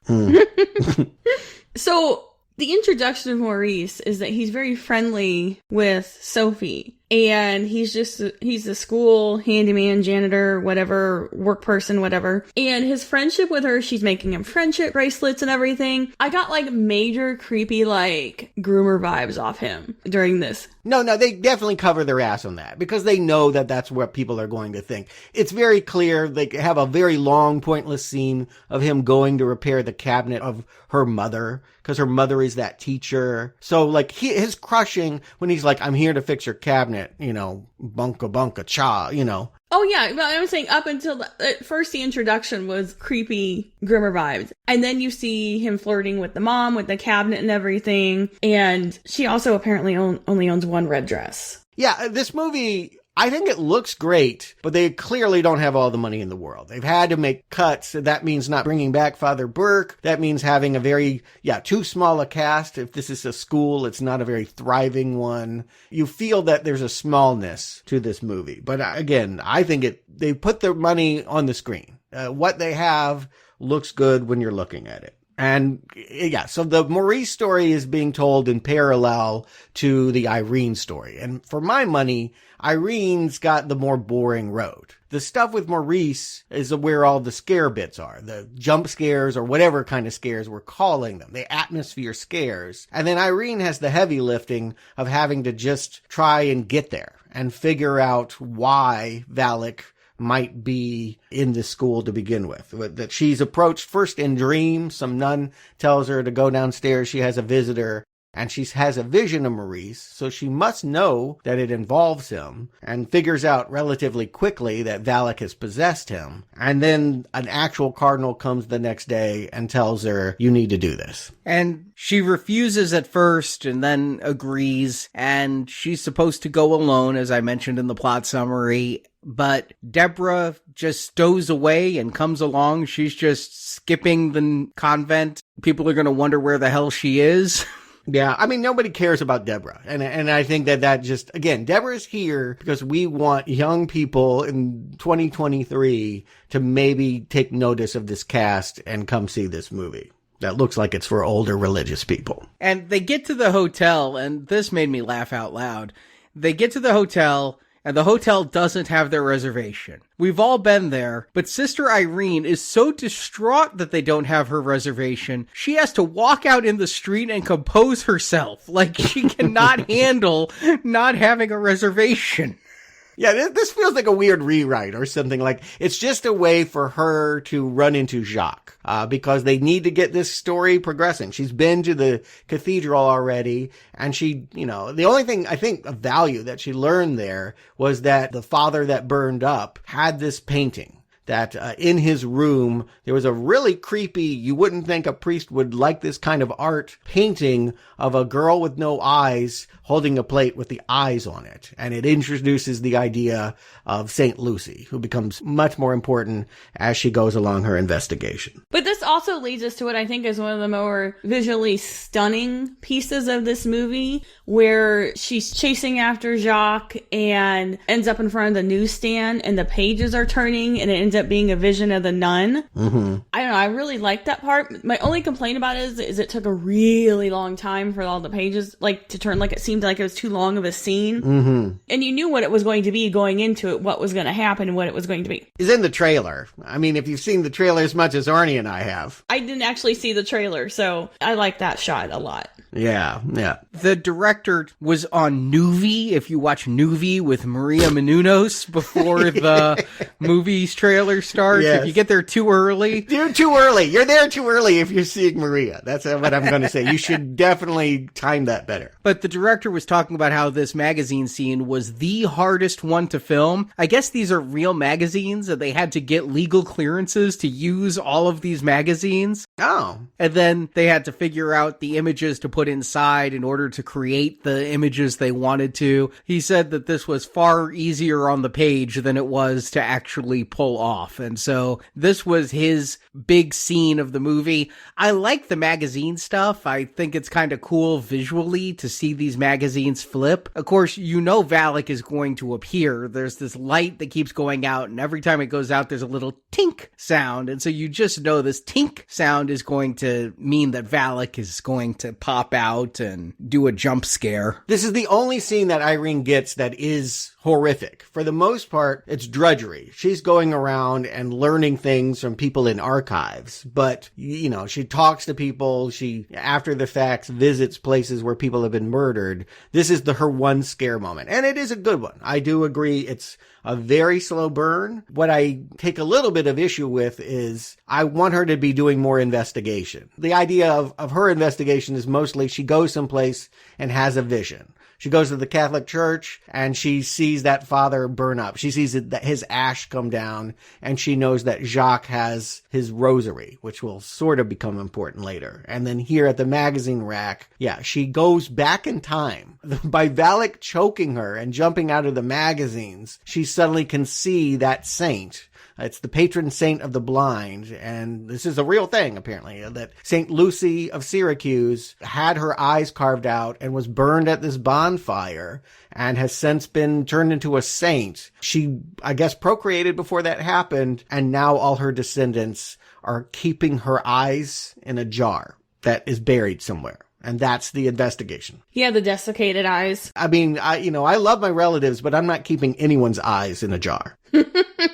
So the introduction of Maurice is that he's very friendly with Sophie. And he's a school handyman, janitor, whatever, work person, whatever. And his friendship with her, she's making him friendship bracelets and everything. I got like major creepy, like groomer vibes off him during this. No, they definitely cover their ass on that because they know that that's what people are going to think. It's very clear. They have a very long, pointless scene of him going to repair the cabinet of her mother because her mother is that teacher. So like his crushing when he's like, I'm here to fix your cabinet. Bunka bunka cha, Oh yeah, but I'm saying up until at first the introduction was creepy Grimmer vibes. And then you see him flirting with the mom, with the cabinet and everything. And she also apparently only owns one red dress. Yeah, this movie, I think it looks great, but they clearly don't have all the money in the world. They've had to make cuts. That means not bringing back Father Burke. That means having a too small a cast. If this is a school, it's not a very thriving one. You feel that there's a smallness to this movie. But again, I think they put their money on the screen. What they have looks good when you're looking at it. And yeah, so the Maurice story is being told in parallel to the Irene story. And for my money, Irene's got the more boring road. The stuff with Maurice is where all the scare bits are. The jump scares or whatever kind of scares we're calling them. The atmosphere scares. And then Irene has the heavy lifting of having to just try and get there and figure out why Valak might be in this school to begin with. That she's approached first in dreams. Some nun tells her to go downstairs. She has a visitor and she has a vision of Maurice. So she must know that it involves him and figures out relatively quickly that Valak has possessed him. And then an actual cardinal comes the next day and tells her, you need to do this. And she refuses at first and then agrees. And she's supposed to go alone, as I mentioned in the plot summary. But Deborah just stows away and comes along. She's just skipping the convent. People are going to wonder where the hell she is. Yeah, I mean, nobody cares about Deborah. And I think that just, again, Deborah's here because we want young people in 2023 to maybe take notice of this cast and come see this movie. That looks like it's for older religious people. And they get to the hotel, and this made me laugh out loud. They get to the hotel, and the hotel doesn't have their reservation. We've all been there, but Sister Irene is so distraught that they don't have her reservation, she has to walk out in the street and compose herself. Like, she cannot handle not having a reservation. Yeah, this feels like a weird rewrite or something. Like, it's just a way for her to run into Jacques, because they need to get this story progressing. She's been to the cathedral already, and she, the only thing I think of value that she learned there was that the father that burned up had this painting that in his room, there was a really creepy, you wouldn't think a priest would like this kind of art painting of a girl with no eyes holding a plate with the eyes on it. And it introduces the idea of St. Lucy, who becomes much more important as she goes along her investigation. But this also leads us to what I think is one of the more visually stunning pieces of this movie, where she's chasing after Jacques and ends up in front of the newsstand and the pages are turning and it ends up being a vision of the nun. Mm-hmm. I don't know, I really like that part. My only complaint about it is it took a really long time for all the pages to turn. It seemed like it was too long of a scene. Mm-hmm. And you knew what it was going to be going into it, what was going to happen and what it was going to be. Is in the trailer. I mean, if you've seen the trailer as much as Arnie and I have. I didn't actually see the trailer, so I like that shot a lot. Yeah. The director was on Nuvi, if you watch Nuvi with Maria Menounos before the movie's trailer starts. Yes. If you get there too early. You're too early. You're there too early if you're seeing Maria. That's what I'm going to say. You should definitely time that better. But the director was talking about how this magazine scene was the hardest one to film. I guess these are real magazines and they had to get legal clearances to use all of these magazines. Oh. And then they had to figure out the images to put inside in order to create the images they wanted to. He said that this was far easier on the page than it was to actually pull off. And so this was his big scene of the movie. I like the magazine stuff. I think it's kind of cool visually to see these magazines flip. Of course, you know Valak is going to appear. There's this light that keeps going out, and every time it goes out, there's a little tink sound. And so you just know this tink sound is going to mean that Valak is going to pop out and do a jump scare. This is the only scene that Irene gets that is horrific. For the most part, it's drudgery. She's going around and learning things from people in archives. But, she talks to people. She, after the fact, visits places where people have been murdered. This is her one scare moment. And it is a good one. I do agree it's a very slow burn. What I take a little bit of issue with is I want her to be doing more investigation. The idea of her investigation is mostly she goes someplace and has a vision. She goes to the Catholic Church and she sees that father burn up. She sees that his ash come down and she knows that Jacques has his rosary, which will sort of become important later. And then here at the magazine rack, she goes back in time. By Valak choking her and jumping out of the magazines, she suddenly can see that saint. It's the patron saint of the blind, and this is a real thing, apparently, that St. Lucy of Syracuse had her eyes carved out and was burned at this bonfire and has since been turned into a saint. She, I guess, procreated before that happened, and now all her descendants are keeping her eyes in a jar that is buried somewhere. And that's the investigation. Yeah, the desiccated eyes. I mean, I love my relatives, but I'm not keeping anyone's eyes in a jar.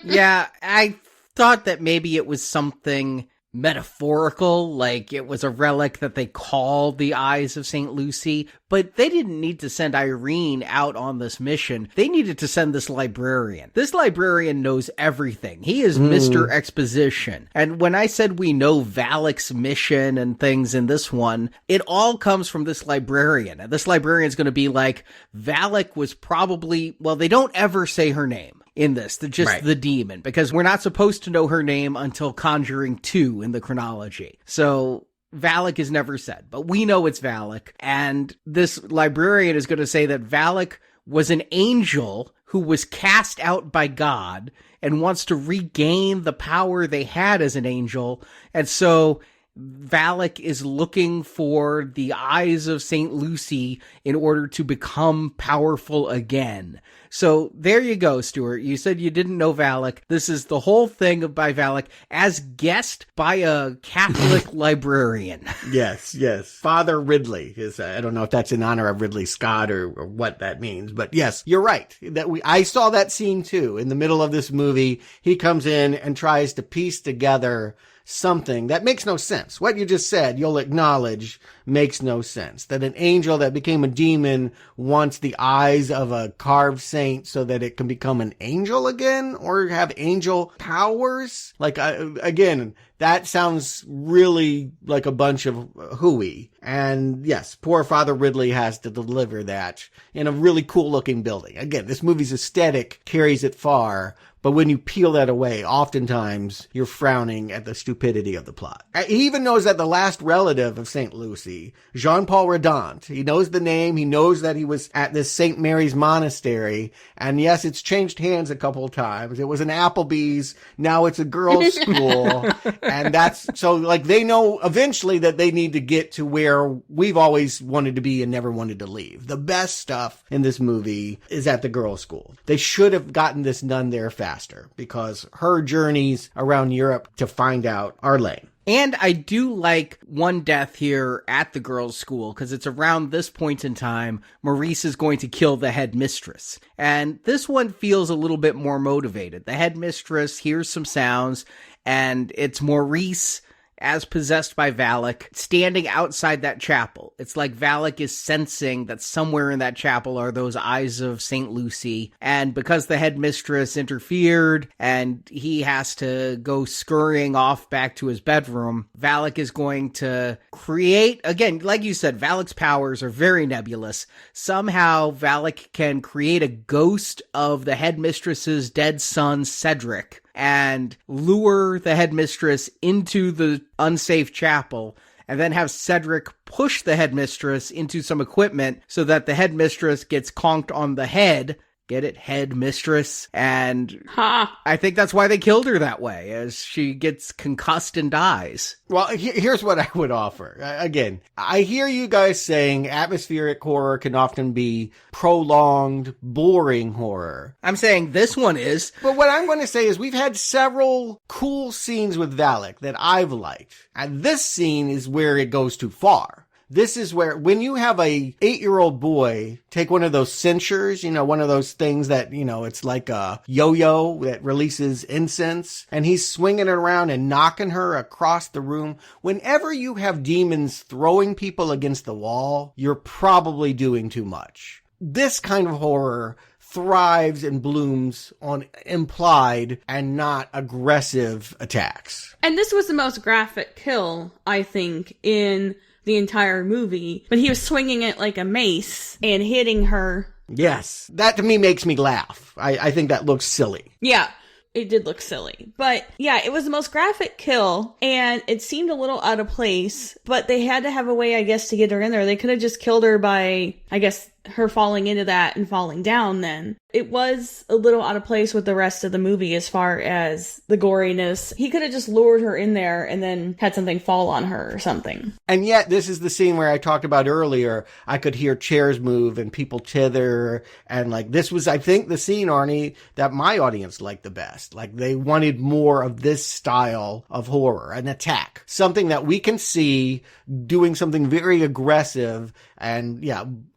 Yeah, I thought that maybe it was something metaphorical, like it was a relic that they called the eyes of St. Lucy, but they didn't need to send Irene out on this mission. They needed to send this librarian. This librarian knows everything. He is Mr. Exposition. And when I said we know Valak's mission and things in this one, it all comes from this librarian. And this librarian's going to be like, Valak was probably, well, they don't ever say her name in this, the demon, because we're not supposed to know her name until Conjuring 2 in the chronology. So Valak is never said, but we know it's Valak. And this librarian is going to say that Valak was an angel who was cast out by God and wants to regain the power they had as an angel. And so Valak is looking for the eyes of St. Lucy in order to become powerful again. So there you go, Stuart. You said you didn't know Valak. This is the whole thing by Valak as guest by a Catholic librarian. Yes. Father Ridley is, I don't know if that's in honor of Ridley Scott or what that means, but yes, you're right. I saw that scene too. In the middle of this movie, he comes in and tries to piece together something that makes no sense. What you just said, you'll acknowledge, makes no sense. That an angel that became a demon wants the eyes of a carved saint so that it can become an angel again or have angel powers. Again, that sounds really like a bunch of hooey. And yes, poor Father Ridley has to deliver that in a really cool looking building. Again, this movie's aesthetic carries it far, But when you peel that away, oftentimes you're frowning at the stupidity of the plot. He even knows that the last relative of St. Lucy, Jean-Paul Redant, he knows the name, he knows that he was at this St. Mary's Monastery, and yes, it's changed hands a couple of times. It was an Applebee's, now it's a girls' school, and that's, so like they know eventually that they need to get to where we've always wanted to be and never wanted to leave. The best stuff in this movie is at the girls' school. They should have gotten this nun there faster because her journeys around Europe to find out are lame. And I do like one death here at the girls' school, because it's around this point in time, Maurice is going to kill the headmistress. And this one feels a little bit more motivated. The headmistress hears some sounds, and it's Maurice, as possessed by Valak, standing outside that chapel. It's like Valak is sensing that somewhere in that chapel are those eyes of St. Lucy. And because the headmistress interfered and he has to go scurrying off back to his bedroom, Valak is going to create, again, like you said, Valak's powers are very nebulous. Somehow Valak can create a ghost of the headmistress's dead son, Cedric, and lure the headmistress into the unsafe chapel, and then have Cedric push the headmistress into some equipment so that the headmistress gets conked on the head. Get it? Headmistress. And I think that's why they killed her that way, as she gets concussed and dies. Well, here's what I would offer. Again, I hear you guys saying atmospheric horror can often be prolonged, boring horror. I'm saying this one is. But what I'm going to say is we've had several cool scenes with Valak that I've liked. And this scene is where it goes too far. This is where, when you have a 8-year-old boy take one of those censers, one of those things that, it's like a yo-yo that releases incense, and he's swinging it around and knocking her across the room. Whenever you have demons throwing people against the wall, you're probably doing too much. This kind of horror thrives and blooms on implied and not aggressive attacks. And this was the most graphic kill, I think, in the entire movie, but he was swinging it like a mace and hitting her. Yes, that to me makes me laugh. I think that looks silly. Yeah, it did look silly. But yeah, it was the most graphic kill, and it seemed a little out of place, but they had to have a way, I guess, to get her in there. They could have just killed her by, I guess, her falling into that and falling down then. It was a little out of place with the rest of the movie as far as the goriness. He could have just lured her in there and then had something fall on her or something. And yet, this is the scene where I talked about earlier. I could hear chairs move and people tither. And this was, I think, the scene, Arnie, that my audience liked the best. They wanted more of this style of horror, an attack. Something that we can see doing something very aggressive and,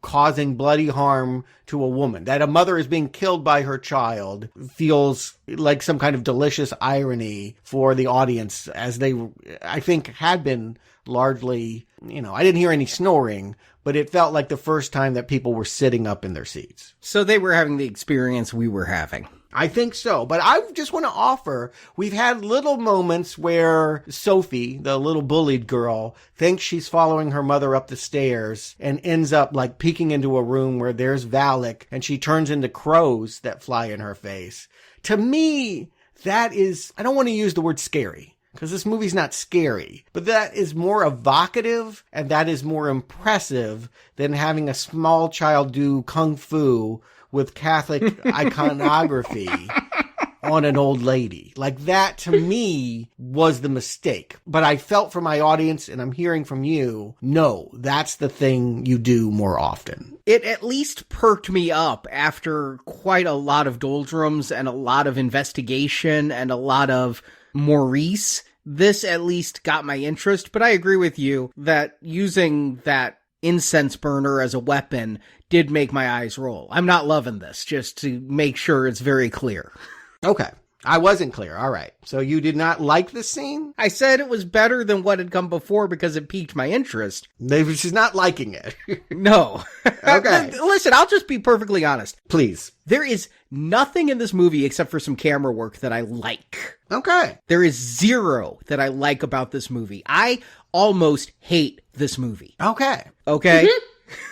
causing bloody harm to a woman. That a mother is being killed by her child feels like some kind of delicious irony for the audience, as they, I think, had been largely, I didn't hear any snoring, but it felt like the first time that people were sitting up in their seats. So they were having the experience we were having. I think so, but I just want to offer, we've had little moments where Sophie, the little bullied girl, thinks she's following her mother up the stairs and ends up peeking into a room where there's Valak, and she turns into crows that fly in her face. To me, that is, I don't want to use the word scary, because this movie's not scary, but that is more evocative and that is more impressive than having a small child do kung fu with Catholic iconography on an old lady. That, to me, was the mistake. But I felt from my audience, and I'm hearing from you, no, that's the thing you do more often. It at least perked me up after quite a lot of doldrums and a lot of investigation and a lot of Maurice. This at least got my interest, but I agree with you that using that incense burner as a weapon did make my eyes roll. I'm not loving this, just to make sure it's very clear. Okay. I wasn't clear. All right. So you did not like the scene? I said it was better than what had come before because it piqued my interest. She's not liking it. No. Okay. Listen, I'll just be perfectly honest. Please. There is nothing in this movie except for some camera work that I like. Okay. There is zero that I like about this movie. I almost hate this movie. Okay. Okay?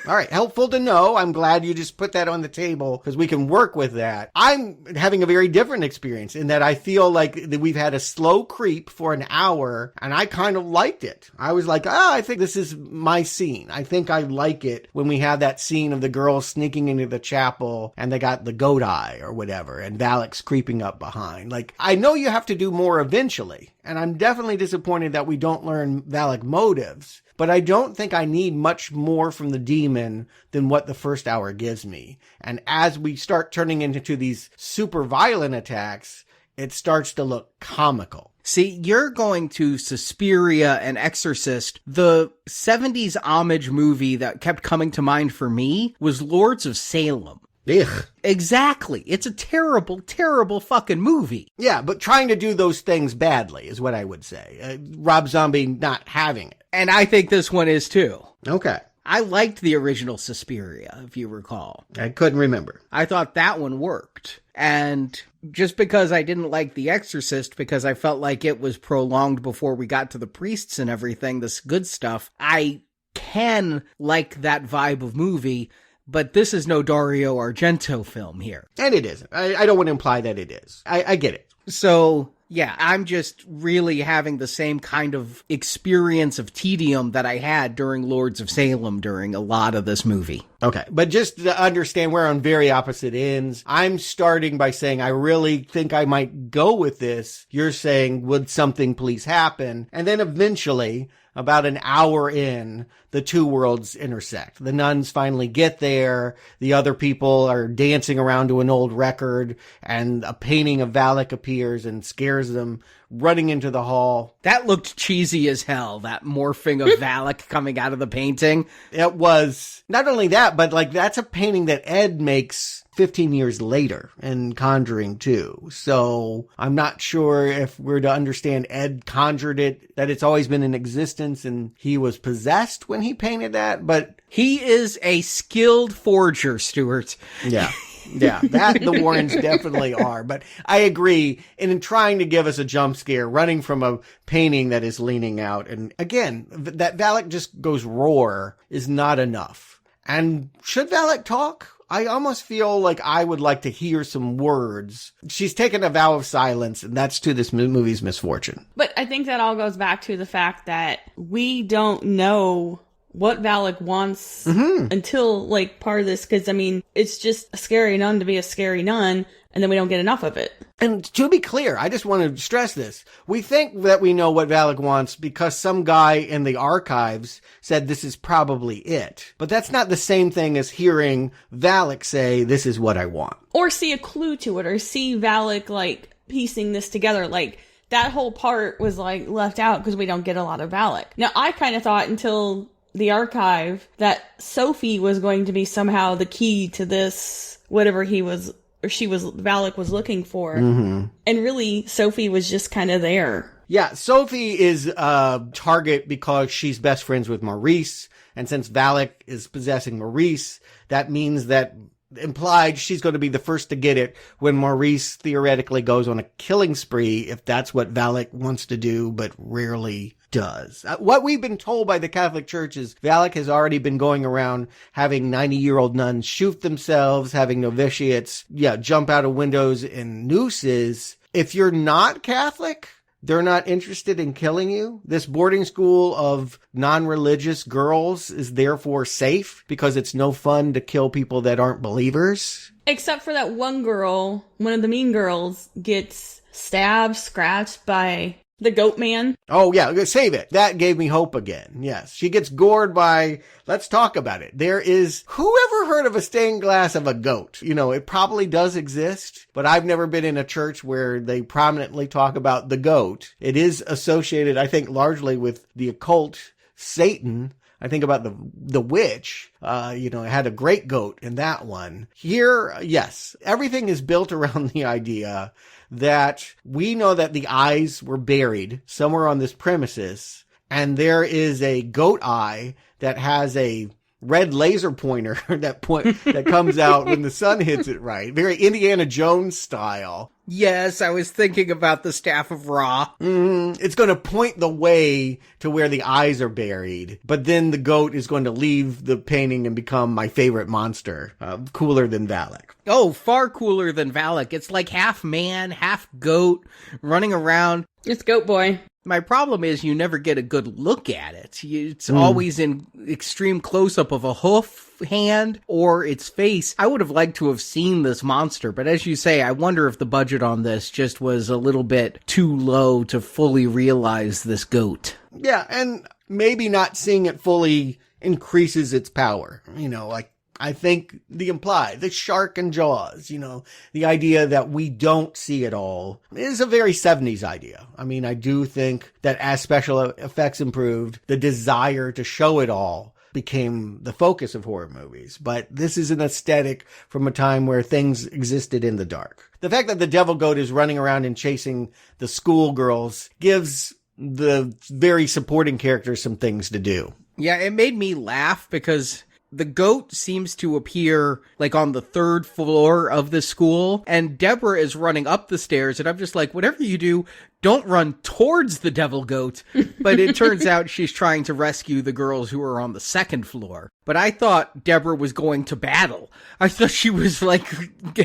All right, helpful to know. I'm glad you just put that on the table because we can work with that. I'm having a very different experience in that I feel like that we've had a slow creep for an hour and I kind of liked it. I was like, I think this is my scene. I think I like it when we have that scene of the girls sneaking into the chapel and they got the goat eye or whatever and Valak's creeping up behind. Like, I know you have to do more eventually, and I'm definitely disappointed that we don't learn Valak motives. But I don't think I need much more from the demon than what the first hour gives me. And as we start turning into these super violent attacks, it starts to look comical. See, you're going to Suspiria and Exorcist. The 70s homage movie that kept coming to mind for me was Lords of Salem. Ugh. Exactly. It's a terrible, terrible fucking movie. Yeah, but trying to do those things badly is what I would say. Rob Zombie not having it. And I think this one is too. Okay. I liked the original Suspiria, if you recall. I couldn't remember. I thought that one worked. And just because I didn't like The Exorcist, because I felt like it was prolonged before we got to the priests and everything, this good stuff, I can like that vibe of movie. But this is no Dario Argento film here. And it isn't. I don't want to imply that it is. I get it. So, yeah, I'm just really having the same kind of experience of tedium that I had during Lords of Salem during a lot of this movie. Okay, but just to understand, we're on very opposite ends. I'm starting by saying I really think I might go with this. You're saying, would something please happen? And then eventually, about an hour in, the two worlds intersect. The nuns finally get there. The other people are dancing around to an old record, and a painting of Valak appears and scares them, running into the hall. That looked cheesy as hell, that morphing of Valak coming out of the painting. It was not only that, but like that's a painting that Ed makes 15 years later in Conjuring 2. So I'm not sure if we're to understand Ed conjured it, that it's always been in existence and he was possessed when he painted that, but he is a skilled forger, Stuart. Yeah. Yeah, that the Warrens definitely are. But I agree, in trying to give us a jump scare, running from a painting that is leaning out. And again, that Valak just goes roar is not enough. And should Valak talk? I almost feel like I would like to hear some words. She's taken a vow of silence, and that's to this movie's misfortune. But I think that all goes back to the fact that we don't know what Valak wants until, like, part of this, because, I mean, it's just a scary nun to be a scary nun, and then we don't get enough of it. And to be clear, I just want to stress this. We think that we know what Valak wants because some guy in the archives said this is probably it. But that's not the same thing as hearing Valak say, this is what I want. Or see a clue to it, or see Valak, like, piecing this together, like, that whole part was, like, left out because we don't get a lot of Valak. Now, I kind of thought until the archive that Sophie was going to be somehow the key to this, whatever Valak was looking for. And really, Sophie was just kind of there. Yeah, Sophie is a target because she's best friends with Maurice. And since Valak is possessing Maurice, that means that implied she's going to be the first to get it when Maurice theoretically goes on a killing spree, if that's what Valak wants to do, but rarely does. What we've been told by the Catholic Church is Valak has already been going around having 90-year-old nuns shoot themselves, having novitiates, jump out of windows in nooses. If you're not Catholic, they're not interested in killing you. This boarding school of non-religious girls is therefore safe because it's no fun to kill people that aren't believers. Except for that one girl, one of the mean girls, gets stabbed, scratched by the goat man. Oh, yeah. Save it. That gave me hope again. Yes. She gets gored by, let's talk about it. There is, whoever heard of a stained glass of a goat? You know, it probably does exist, but I've never been in a church where they prominently talk about the goat. It is associated, I think, largely with the occult, Satan. I think about the witch, it had a great goat in that one. Here, yes, everything is built around the idea that we know that the eyes were buried somewhere on this premises, and there is a goat eye that has a red laser pointer that comes out when the sun hits it right. Very Indiana Jones style. Yes, I was thinking about the Staff of Ra. It's going to point the way to where the eyes are buried, but then the goat is going to leave the painting and become my favorite monster. Cooler than Valak. Oh, far cooler than Valak. It's like half man, half goat, running around. It's Goat Boy. My problem is you never get a good look at it. It's always in extreme close-up of a hoof, hand, or its face. I would have liked to have seen this monster, but as you say, I wonder if the budget on this just was a little bit too low to fully realize this goat. Yeah, and maybe not seeing it fully increases its power. Like, I think the shark and jaws, the idea that we don't see it all is a very 70s idea. I mean, I do think that as special effects improved, the desire to show it all became the focus of horror movies. But this is an aesthetic from a time where things existed in the dark. The fact that the devil goat is running around and chasing the schoolgirls gives the very supporting characters some things to do. Yeah, it made me laugh because the goat seems to appear like on the third floor of the school, and Deborah is running up the stairs, and I'm just like, whatever you do, don't run towards the devil goat. But it turns out she's trying to rescue the girls who are on the second floor. But I thought Deborah was going to battle. I thought she was like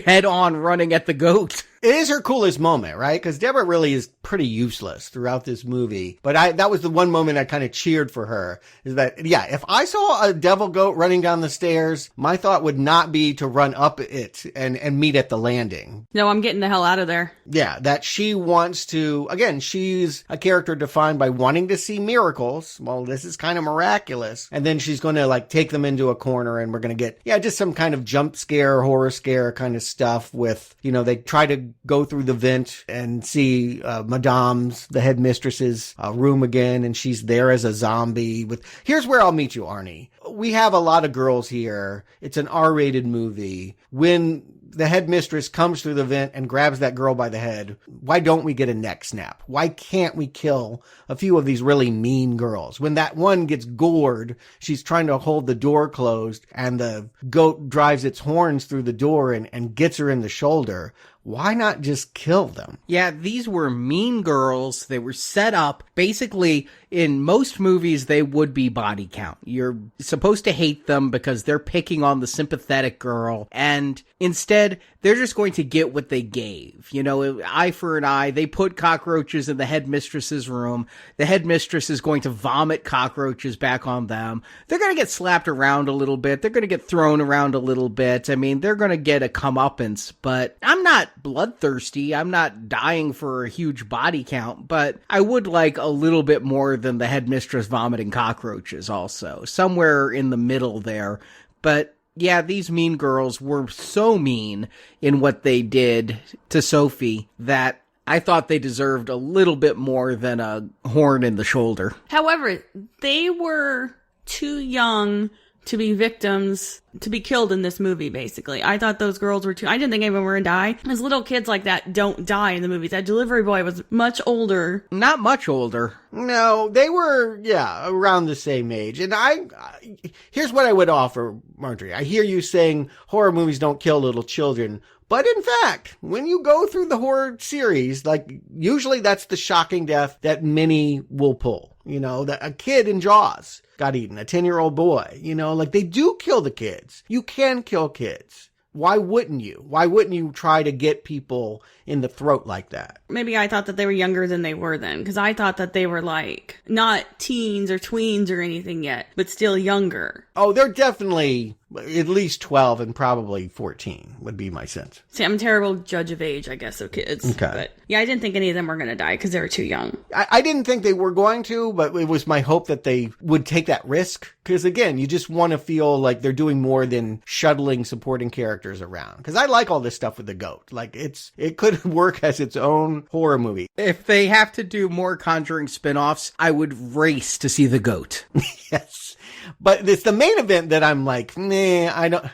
head on running at the goat. It is her coolest moment, right? Because Deborah really is pretty useless throughout this movie. But that was the one moment I kind of cheered for her. Is that, yeah, if I saw a devil goat running down the stairs, my thought would not be to run up it and meet at the landing. No, I'm getting the hell out of there. Yeah, that she wants to, again, she's a character defined by wanting to see miracles. Well, this is kind of miraculous. And then she's going to like take them into a corner and we're going to get, just some kind of jump scare, horror scare kind of stuff with, they try to go through the vent and see Madame's, the headmistress's room again, and she's there as a zombie. Here's where I'll meet you, Arnie. We have a lot of girls here. It's an R-rated movie. When the headmistress comes through the vent and grabs that girl by the head, why don't we get a neck snap? Why can't we kill a few of these really mean girls? When that one gets gored, she's trying to hold the door closed and the goat drives its horns through the door and gets her in the shoulder. Why not just kill them? Yeah, these were mean girls. They were set up. Basically, in most movies, they would be body count. You're supposed to hate them because they're picking on the sympathetic girl. And instead, they're just going to get what they gave. Eye for an eye. They put cockroaches in the headmistress's room. The headmistress is going to vomit cockroaches back on them. They're going to get slapped around a little bit. They're going to get thrown around a little bit. I mean, they're going to get a comeuppance. But I'm not bloodthirsty. I'm not dying for a huge body count. But I would like a little bit more than the headmistress vomiting cockroaches also. Somewhere in the middle there. But yeah, these mean girls were so mean in what they did to Sophie that I thought they deserved a little bit more than a horn in the shoulder. However, they were too young to be victims, to be killed in this movie, basically. I thought those girls were I didn't think anyone were gonna die. Because little kids like that don't die in the movies. That delivery boy was much older. Not much older. No, they were, around the same age. And here's what I would offer, Marjorie. I hear you saying horror movies don't kill little children. But in fact, when you go through the horror series, usually that's the shocking death that many will pull. That a kid in Jaws got eaten, a 10-year-old boy, they do kill the kids. You can kill kids. Why wouldn't you? Why wouldn't you try to get people in the throat like that? Maybe I thought that they were younger than they were then, because I thought that they were not teens or tweens or anything yet, but still younger. Oh, they're definitely at least 12 and probably 14 would be my sense. See, I'm a terrible judge of age, I guess, of kids. Okay. But yeah, I didn't think any of them were going to die because they were too young. I didn't think they were going to, but it was my hope that they would take that risk. Because again, you just want to feel like they're doing more than shuttling supporting characters around. Because I like all this stuff with the goat. It could work as its own horror movie. If they have to do more Conjuring spin-offs, I would race to see the goat. Yes. But it's the main event that I'm like, I don't.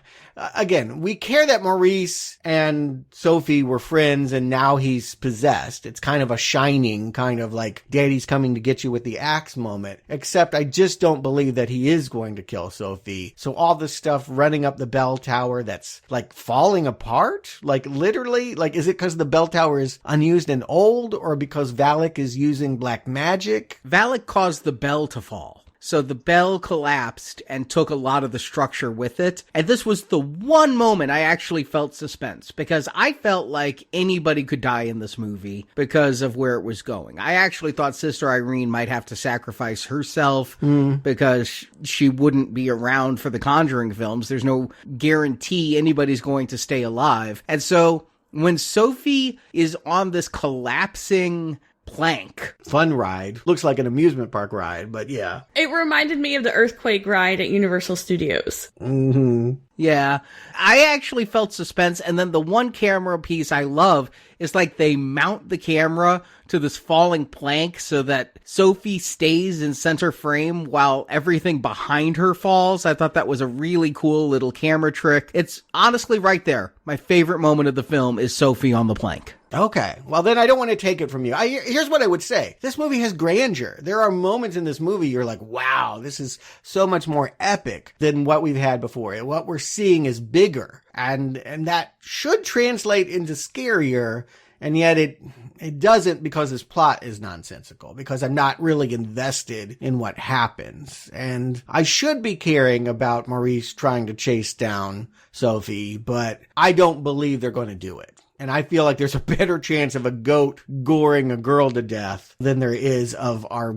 again, we care that Maurice and Sophie were friends and now he's possessed. It's kind of a Shining, kind of like Daddy's coming to get you with the axe moment, except I just don't believe that he is going to kill Sophie. So all this stuff running up the bell tower that's like falling apart, like literally, like is it because the bell tower is unused and old, or because Valak is using black magic? Valak caused the bell to fall. So the bell collapsed and took a lot of the structure with it. And this was the one moment I actually felt suspense, because I felt like anybody could die in this movie because of where it was going. I actually thought Sister Irene might have to sacrifice herself because she wouldn't be around for the Conjuring films. There's no guarantee anybody's going to stay alive. And so when Sophie is on this collapsing plank. Fun ride. Looks like an amusement park ride, but yeah. It reminded me of the earthquake ride at Universal Studios. Mm-hmm. Yeah. I actually felt suspense, and then the one camera piece I love is like they mount the camera to this falling plank so that Sophie stays in center frame while everything behind her falls. I thought that was a really cool little camera trick. It's honestly right there. My favorite moment of the film is Sophie on the plank. Okay. Well, then I don't want to take it from you. Here's what I would say. This movie has grandeur. There are moments in this movie you're like, wow, this is so much more epic than what we've had before. What we're seeing is bigger. And that should translate into scarier. And yet it doesn't, because this plot is nonsensical, because I'm not really invested in what happens. And I should be caring about Maurice trying to chase down Sophie, but I don't believe they're going to do it. And I feel like there's a better chance of a goat goring a girl to death than there is of our,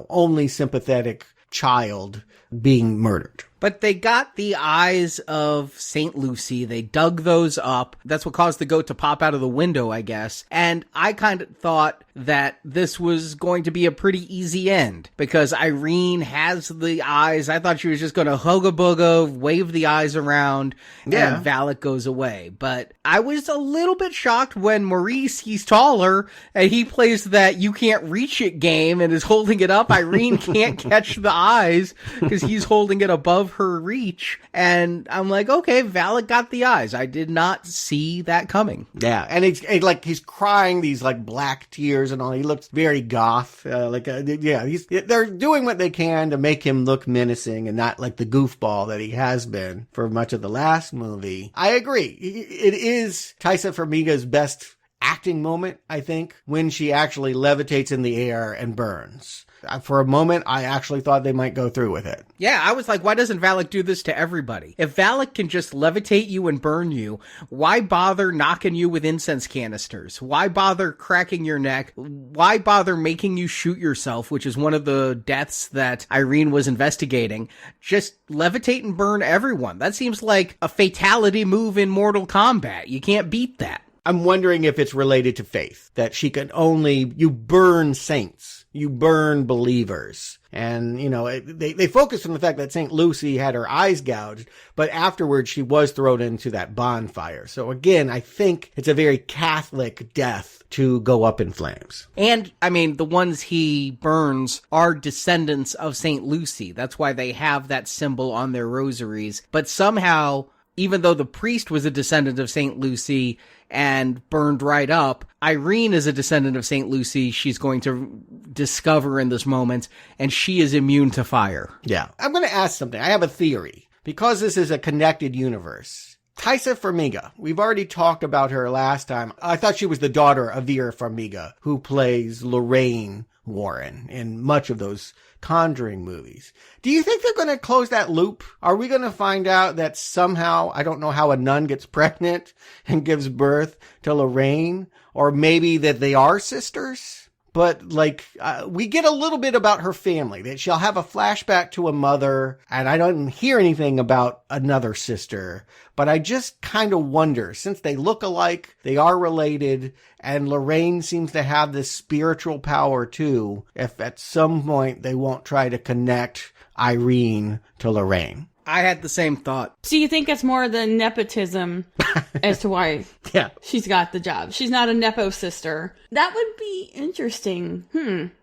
only sympathetic child being murdered. But they got the eyes of St. Lucy. They dug those up. That's what caused the goat to pop out of the window, I guess. And I kind of thought that this was going to be a pretty easy end, because Irene has the eyes. I thought she was just going to hooga-booga, wave the eyes around, and Valak goes away. But I was a little bit shocked when Maurice, he's taller, and he plays that you can't reach it game and is holding it up. Irene can't catch the eyes because he's holding it above her reach, and I'm like, okay, Valak got the eyes. I did not see that coming. Yeah, and he's crying these like black tears and all. He looks very goth. They're doing what they can to make him look menacing and not like the goofball that he has been for much of the last movie. I agree. It is Taissa Farmiga's best acting moment, I think, when she actually levitates in the air and burns. For a moment, I actually thought they might go through with it. Yeah, I was like, why doesn't Valak do this to everybody? If Valak can just levitate you and burn you, why bother knocking you with incense canisters? Why bother cracking your neck? Why bother making you shoot yourself, which is one of the deaths that Irene was investigating? Just levitate and burn everyone. That seems like a fatality move in Mortal Kombat. You can't beat that. I'm wondering if it's related to faith, that she can you burn saints, you burn believers. And, they focus on the fact that St. Lucy had her eyes gouged, but afterwards she was thrown into that bonfire. So again, I think it's a very Catholic death to go up in flames. And, the ones he burns are descendants of St. Lucy. That's why they have that symbol on their rosaries. But somehow, even though the priest was a descendant of St. Lucy and burned right up, Irene is a descendant of St. Lucy. She's going to discover in this moment, and she is immune to fire. Yeah. I'm going to ask something. I have a theory. Because this is a connected universe, Taissa Farmiga, we've already talked about her last time. I thought she was the daughter of Vera Farmiga, who plays Lorraine Warren in much of those Conjuring movies. Do you think they're going to close that loop? Are we going to find out that somehow, I don't know how a nun gets pregnant and gives birth to Lorraine, or maybe that they are sisters? But we get a little bit about her family, that she'll have a flashback to a mother, and I don't hear anything about another sister. But I just kind of wonder, since they look alike, they are related, and Lorraine seems to have this spiritual power too, if at some point they won't try to connect Irene to Lorraine. I had the same thought. So you think it's more the nepotism as to why she's got the job? She's not a nepo sister. That would be interesting.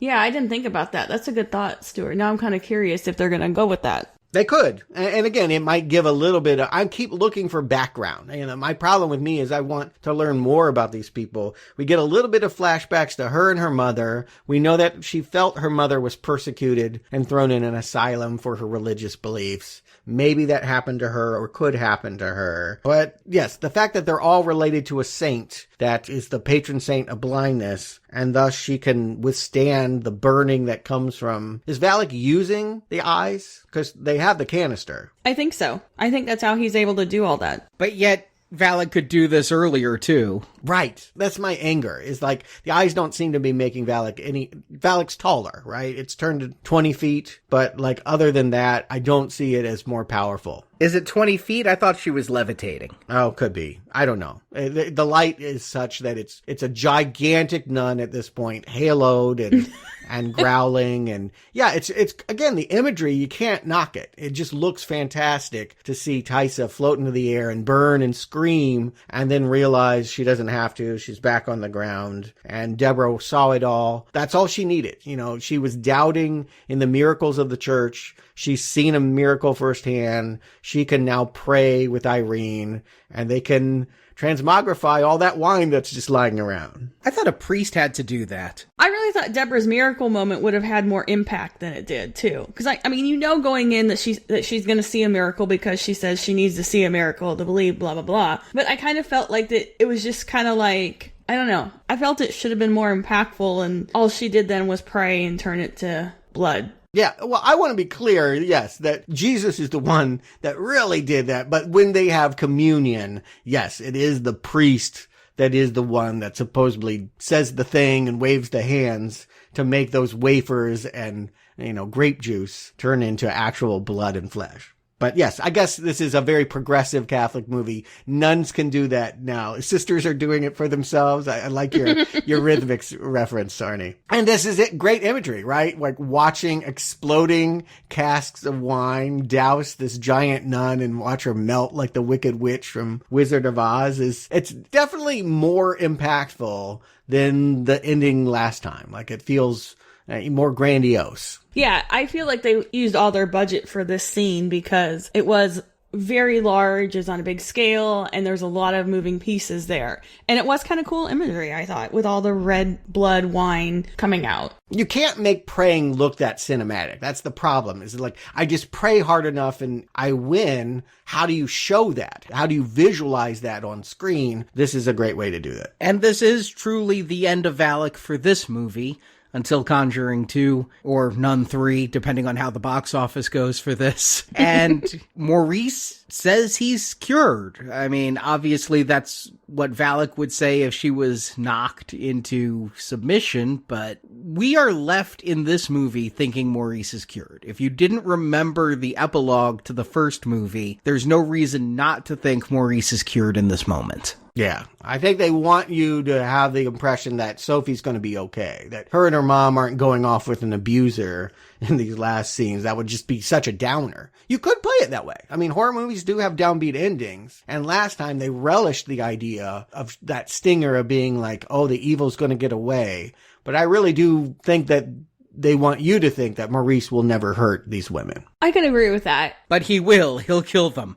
Yeah, I didn't think about that. That's a good thought, Stuart. Now I'm kind of curious if they're going to go with that. They could. And again, it might give a little bit of, I keep looking for background. My problem with me is I want to learn more about these people. We get a little bit of flashbacks to her and her mother. We know that she felt her mother was persecuted and thrown in an asylum for her religious beliefs. Maybe that happened to her or could happen to her. But yes, the fact that they're all related to a saint that is the patron saint of blindness, and thus she can withstand the burning that comes from... Is Valak using the eyes? Because they have the canister. I think so. I think that's how he's able to do all that. But yet, Valak could do this earlier, too. Right. That's my anger, is like, the eyes don't seem to be making Valak any... Valak's taller, right? It's turned to 20 feet, but like, other than that, I don't see it as more powerful. Is it 20 feet? I thought she was levitating. Oh, could be. I don't know. The light is such that it's a gigantic nun at this point, haloed and growling. And yeah, it's again, the imagery, you can't knock it. It just looks fantastic to see Taissa float into the air and burn and scream and then realize she doesn't have to. She's back on the ground. And Deborah saw it all. That's all she needed. She was doubting in the miracles of the church. She's seen a miracle firsthand. She can now pray with Irene, and they can transmogrify all that wine that's just lying around. I thought a priest had to do that. I really thought Deborah's miracle moment would have had more impact than it did, too. Because, going in that she's going to see a miracle because she says she needs to see a miracle to believe, blah, blah, blah. But I kind of felt like that it was just kind of like... I don't know. I felt it should have been more impactful, and all she did then was pray and turn it to blood. Yeah, well, I want to be clear, yes, that Jesus is the one that really did that. But when they have communion, yes, it is the priest that is the one that supposedly says the thing and waves the hands to make those wafers and, grape juice turn into actual blood and flesh. But yes, I guess this is a very progressive Catholic movie. Nuns can do that now. Sisters are doing it for themselves. I like your rhythmics reference, Arnie. And this is it. Great imagery, right? Like watching exploding casks of wine douse this giant nun and watch her melt like the Wicked Witch from Wizard of Oz. It's definitely more impactful than the ending last time. Like it feels more grandiose. Yeah, I feel like they used all their budget for this scene because it was very large, it's on a big scale, and there's a lot of moving pieces there. And it was kind of cool imagery, I thought, with all the red blood wine coming out. You can't make praying look that cinematic. That's the problem. Is like, I just pray hard enough and I win. How do you show that? How do you visualize that on screen? This is a great way to do that. And this is truly the end of Valak for this movie. Until Conjuring 2 or Nun 3, depending on how the box office goes for this. And Maurice says he's cured. Obviously that's what Valak would say if she was knocked into submission, but we are left in this movie thinking Maurice is cured. If you didn't remember the epilogue to the first movie, there's no reason not to think Maurice is cured in this moment. Yeah, I think they want you to have the impression that Sophie's going to be okay, that her and her mom aren't going off with an abuser in these last scenes. That would just be such a downer. You could play it that way. Horror movies do have downbeat endings, and last time they relished the idea of that stinger of being like, oh, the evil's going to get away. But I really do think that they want you to think that Maurice will never hurt these women. I can agree with that. But he will. He'll kill them.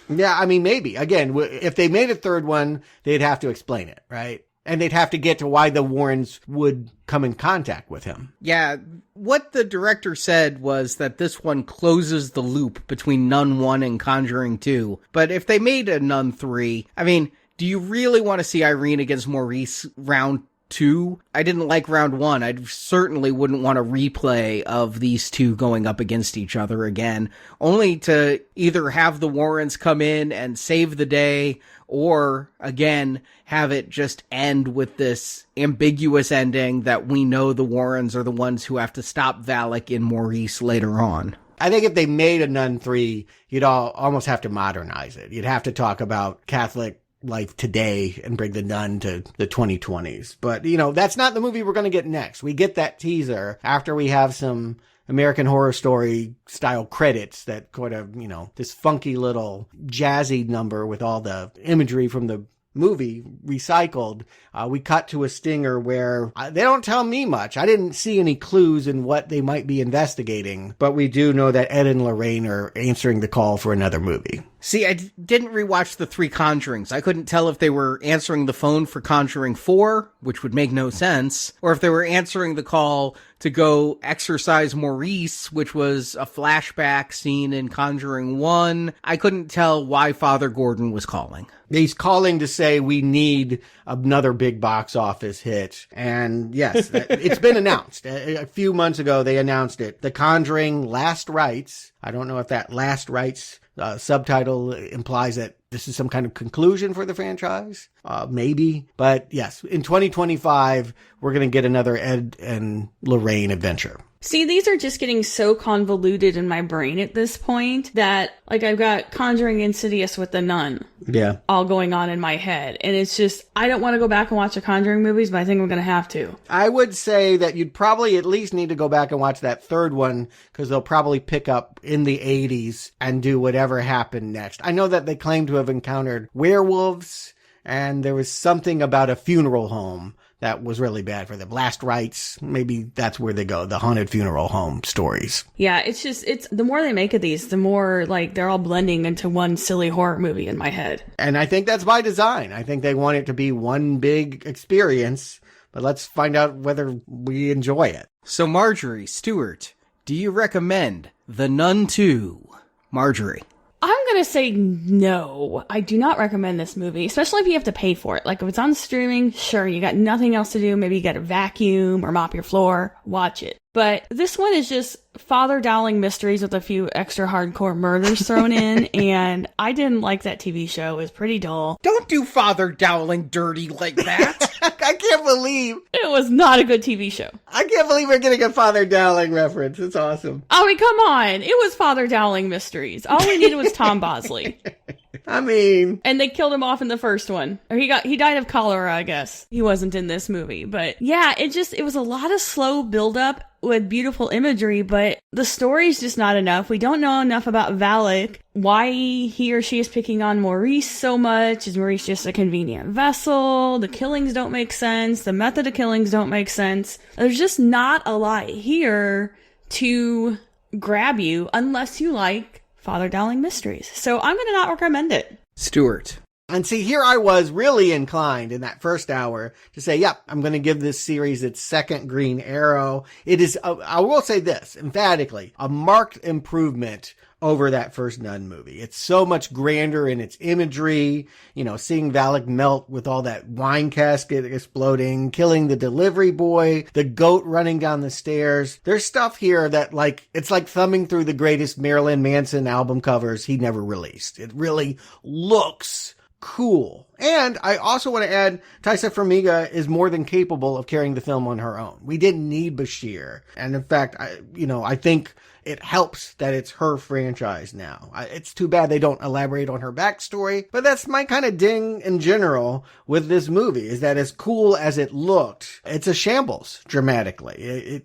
Yeah, maybe. Again, if they made a third one, they'd have to explain it, right? And they'd have to get to why the Warrens would come in contact with him. Yeah, what the director said was that this one closes the loop between Nun 1 and Conjuring 2. But if they made a Nun 3, do you really want to see Irene against Maurice round 2? I didn't like round 1. I certainly wouldn't want a replay of these two going up against each other again, only to either have the Warrens come in and save the day, or again, have it just end with this ambiguous ending that we know the Warrens are the ones who have to stop Valak and Maurice later on. I think if they made a Nun 3, you'd almost have to modernize it. You'd have to talk about Catholic life today and bring the nun to the 2020s. But, that's not the movie we're going to get next. We get that teaser after we have some American Horror Story style credits that kind of, this funky little jazzy number with all the imagery from the movie recycled, we cut to a stinger where they don't tell me much. I didn't see any clues in what they might be investigating, but we do know that Ed and Lorraine are answering the call for another movie. See, I didn't rewatch the 3 Conjurings. I couldn't tell if they were answering the phone for Conjuring 4, which would make no sense, or if they were answering the call to go exorcise Maurice, which was a flashback scene in Conjuring 1. I couldn't tell why Father Gordon was calling. He's calling to say we need another big box office hit. And yes, it's been announced. A few months ago, they announced it. The Conjuring Last Rites. I don't know if that Last Rites subtitle implies that this is some kind of conclusion for the franchise. Maybe. But yes, in 2025, we're going to get another Ed and Lorraine adventure. See, these are just getting so convoluted in my brain at this point that, like, I've got Conjuring Insidious with the Nun. Yeah. All going on in my head. And it's just, I don't want to go back and watch the Conjuring movies, but I think I'm going to have to. I would say that you'd probably at least need to go back and watch that third one, because they'll probably pick up in the 80s and do whatever happened next. I know that they claim to have encountered werewolves, and there was something about a funeral home that was really bad for them. Last Rites, maybe that's where they go, the haunted funeral home stories. Yeah, it's the more they make of these, the more, like, they're all blending into one silly horror movie in my head. And I think that's by design. I think they want it to be one big experience, but let's find out whether we enjoy it. So Marjorie, Stuart, do you recommend The Nun II? Marjorie. I'm going to say no. I do not recommend this movie, especially if you have to pay for it. Like, if it's on streaming, sure, you got nothing else to do. Maybe you got to vacuum or mop your floor. Watch it. But this one is just Father Dowling mysteries with a few extra hardcore murders thrown in, and I didn't like that TV show. It was pretty dull. Don't do Father Dowling dirty like that. I can't believe. It was not a good TV show. I can't believe we're getting a Father Dowling reference. It's awesome. I mean, come on. It was Father Dowling mysteries. All we needed was Tom Bosley. I mean... And they killed him off in the first one. Or he died of cholera, I guess. He wasn't in this movie. But yeah, it was a lot of slow buildup with beautiful imagery, but the story's just not enough. We don't know enough about Valak, why he or she is picking on Maurice so much. Is Maurice just a convenient vessel? The killings don't make sense. The method of killings don't make sense. There's just not a lot here to grab you unless you like Father Dowling mysteries. So I'm going to not recommend it. Stuart. And see, here I was really inclined in that first hour to say, yep, I'm going to give this series its second green arrow. It is, I will say this emphatically, a marked improvement over that first Nun movie. It's so much grander in its imagery, seeing Valak melt with all that wine casket exploding, killing the delivery boy, the goat running down the stairs. There's stuff here that, like, it's like thumbing through the greatest Marilyn Manson album covers he never released. It really looks cool. And I also want to add, Taissa Farmiga is more than capable of carrying the film on her own. We didn't need Bashir. And in fact, I think it helps that it's her franchise now. It's too bad they don't elaborate on her backstory, but that's my kind of ding in general with this movie, is that as cool as it looked, it's a shambles dramatically.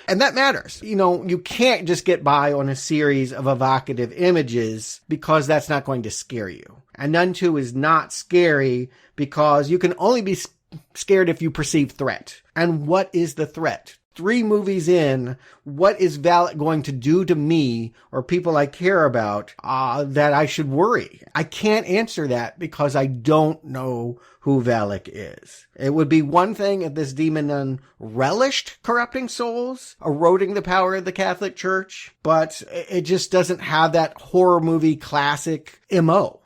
And that matters. You can't just get by on a series of evocative images because that's not going to scare you. And Nun 2 is not scary because you can only be scared if you perceive threat. And what is the threat? 3 movies in, what is Valak going to do to me or people I care about that I should worry? I can't answer that because I don't know who Valak is. It would be one thing if this demon nun relished corrupting souls, eroding the power of the Catholic Church, but it just doesn't have that horror movie classic MO.